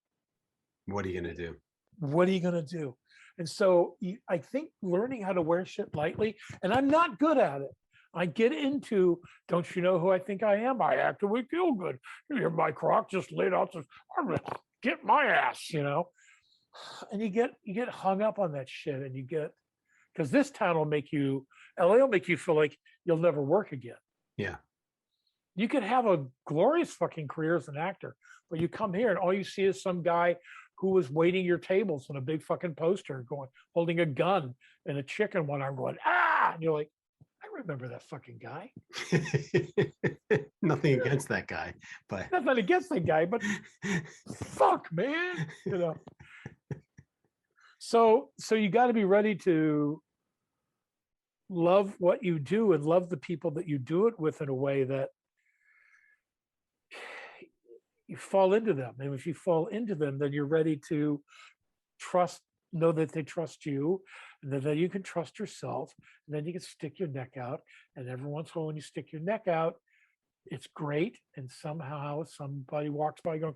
What are you going to do? what are you going to do? And so I think learning how to wear shit lightly, and I'm not good at it. I get into, don't you know who I think I am? I actively feel good. You're my croc just laid out. I'm going to get my ass, And you get hung up on that shit, and because this town will LA will make you feel like you'll never work again. Yeah. You could have a glorious fucking career as an actor, but you come here and all you see is some guy who was waiting your tables on a big fucking poster holding a gun and a chick in one arm going, ah, and you're like, I remember that fucking guy. Nothing against that guy, but Nothing against that guy, but fuck, man, So you got to be ready to love what you do and love the people that you do it with in a way that you fall into them. And if you fall into them, then you're ready to know that they trust you, and then you can trust yourself, and then you can stick your neck out. And every once in a while, when you stick your neck out, it's great. And somehow somebody walks by going,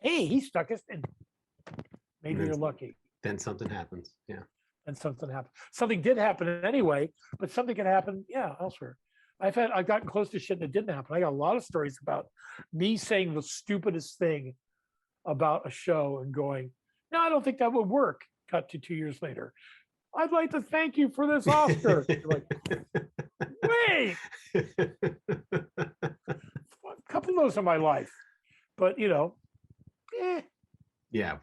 hey, he stuck us. And maybe you're lucky. Then something happens. Yeah. And something happened. Something did happen anyway, but something can happen, elsewhere. I've gotten close to shit that didn't happen. I got a lot of stories about me saying the stupidest thing about a show and going, no, I don't think that would work. Cut to 2 years later. I'd like to thank you for this Oscar. You're like, wait. A couple of those in my life. But Yeah,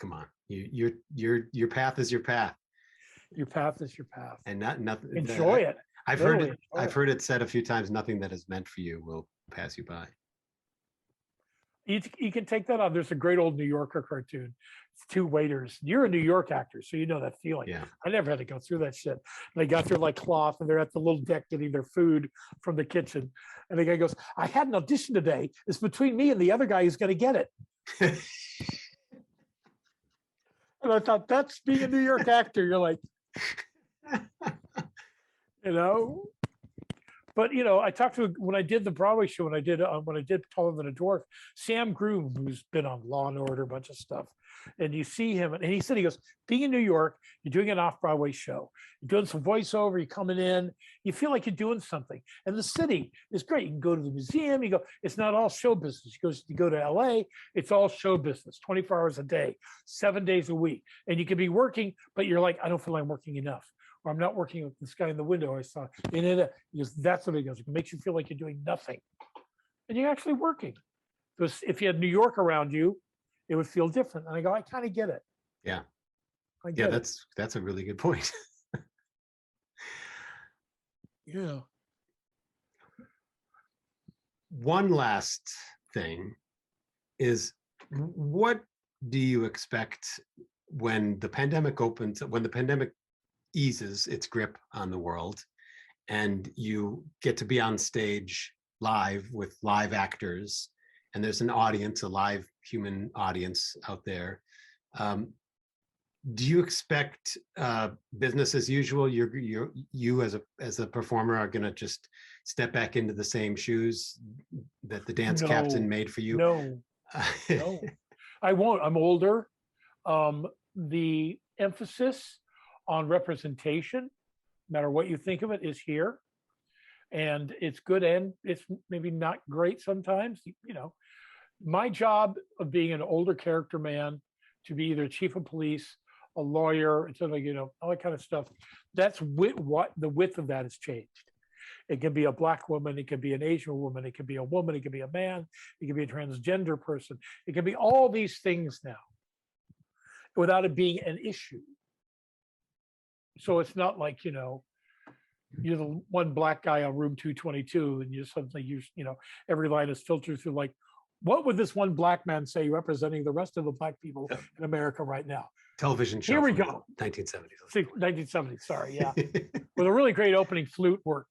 come on. Your path is your path. Your path is your path. And nothing. Enjoy it. I've heard it said a few times, nothing that is meant for you will pass you by. You can take that on. There's a great old New Yorker cartoon. It's two waiters. You're a New York actor, so you know that feeling. Yeah. I never had to go through that shit. They got through like cloth, and they're at the little deck getting their food from the kitchen. And the guy goes, I had an audition today. It's between me and the other guy who's going to get it. And I thought, that's being a New York actor. You're like, But I talked to, when I did the Broadway show, when I did Taller Than a Dwarf, Sam Groom, who's been on Law and Order, a bunch of stuff, and you see him, and he said, he goes, being in New York, you're doing an off-Broadway show, you're doing some voiceover, you're coming in, you feel like you're doing something, and the city is great. You can go to the museum, it's not all show business. You go to LA, it's all show business, 24 hours a day, 7 days a week, and you can be working, but you're like, I don't feel like I'm working enough. Or I'm not working with this guy in the window I saw. He goes, that's what it goes. It makes you feel like you're doing nothing. And you're actually working. Because if you had New York around you, it would feel different. And I go, I kind of get it. Yeah. Yeah, that's a really good point. Yeah. One last thing is, what do you expect when the pandemic eases its grip on the world and you get to be on stage live with live actors and there's an audience, a live human audience out there? Do you expect business as usual? You as a performer are going to just step back into the same shoes that the dance captain made for you? No, I won't. I'm older. The emphasis on representation, no matter what you think of it, is here. And it's good and it's maybe not great sometimes. My job of being an older character man, to be either chief of police a lawyer, it's like, all that kind of stuff. That's what the width of that has changed. It can be a Black woman, it can be an Asian woman, it can be a woman, it can be a man, it can be a transgender person. It can be all these things now without it being an issue. So it's not like, you're the one Black guy on room 222 and you suddenly every line is filtered through like, what would this one Black man say representing the rest of the Black people in America right now? Television show. Here we from go. 1970s. 1970s, sorry, yeah. With a really great opening flute work.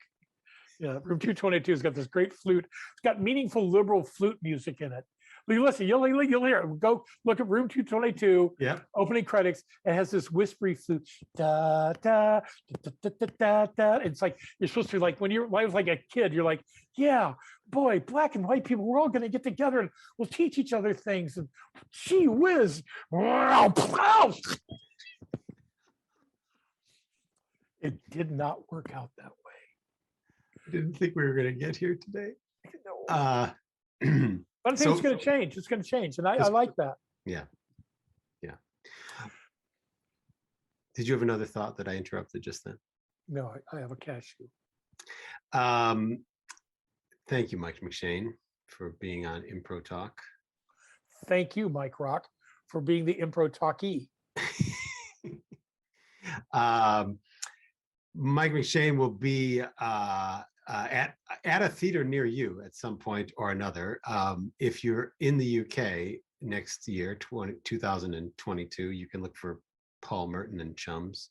Yeah, room 222 has got this great flute. It's got meaningful liberal flute music in it. You listen, you'll hear it. Go look at room 222, opening credits. It has this whispery flute. Da, da, da, da, da, da, da. It's like, you're supposed to be like, when I was like a kid, you're like, yeah, boy, Black and white people, we're all going to get together and we'll teach each other things. And gee whiz. It did not work out that way. I didn't think we were going to get here today. No. But I think it's going to change. It's going to change. And I like that. Yeah. Yeah. Did you have another thought that I interrupted just then? No, I have a cashew. Thank you, Mike McShane, for being on Impro Talk. Thank you, Mike Rock, for being the Impro Talkie. Mike McShane will be at a theater near you at some point or another. If you're in the UK next year, 2022, you can look for Paul Merton and Chums.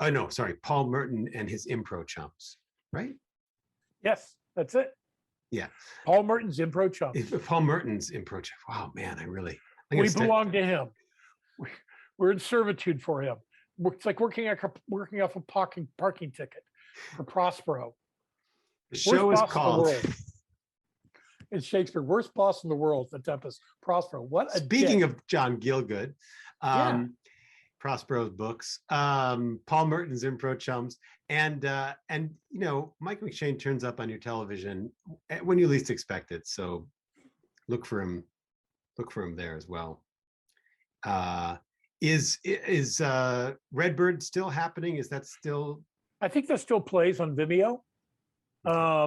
Oh, no, sorry, Paul Merton and his Impro Chums, right? Yes, that's it. Yeah. Paul Merton's Impro Chums. Paul Merton's Impro Chums. Wow, man, we belong to him. We're in servitude for him. It's like working off a parking ticket for Prospero. The show is called. It's Shakespeare, worst boss in the world, the Tempest. Prospero. What a Speaking dick. of John Gielgud, Prospero's books, Paul Merton's Impro Chums, and Mike McShane turns up on your television when you least expect it. So look for him there as well. Is Redbird still happening? Is that still? I think that still plays on Vimeo. I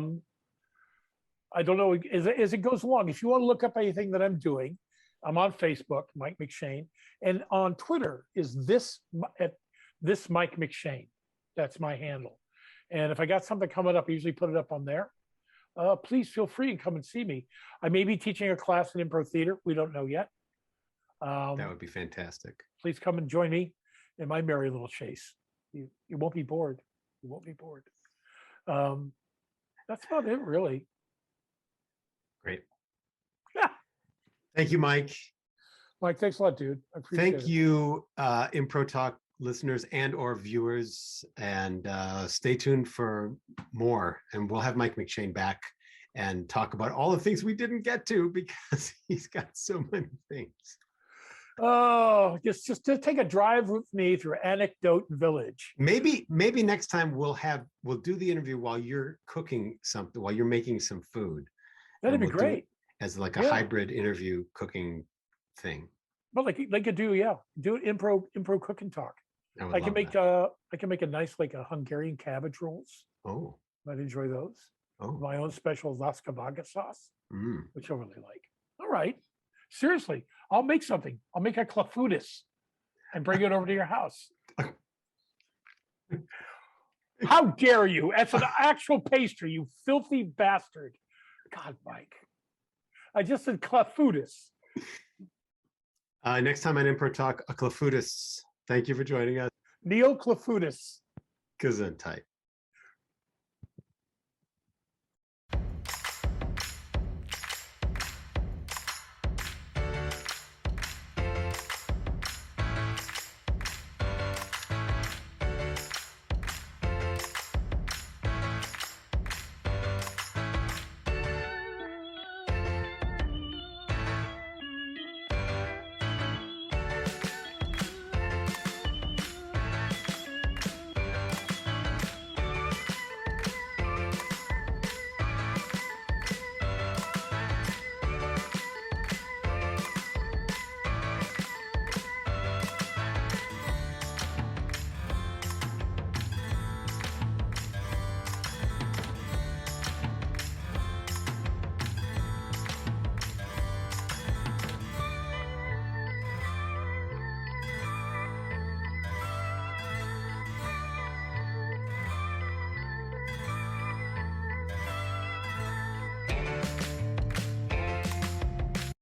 don't know as it goes along. If you want to look up anything that I'm doing, I'm on Facebook, Mike McShane, and on Twitter is this Mike McShane. That's my handle. And if I got something coming up, I usually put it up on there. Please feel free and come and see me. I may be teaching a class in Impro Theater. We don't know yet. That would be fantastic. Please come and join me in my merry little chase. You won't be bored. You won't be bored. That's about it, really. Great. Yeah. Thank you, Mike. Mike, thanks a lot, dude. I appreciate it. Thank you, Impro Talk listeners and or viewers, and stay tuned for more. And we'll have Mike McShane back and talk about all the things we didn't get to because he's got so many things. Oh, just to take a drive with me through Anecdote Village. Maybe next time we'll do the interview while you're cooking something, while you're making some food. That'd be great. As like a hybrid interview cooking thing. But like could do improv cook and talk. I can make a nice like a Hungarian cabbage rolls. Oh, Might enjoy those. Oh, My own special Laskavaga sauce, mm. which I really like. All right, seriously, I'll make something. I'll make a clafoutis and bring it over to your house. How dare you? That's an actual pastry, you filthy bastard. God, Mike. I just said clafoutis. Next time on Impro Talk, a clafoutis. Thank you for joining us. Neo clafoutis. Gesundheit.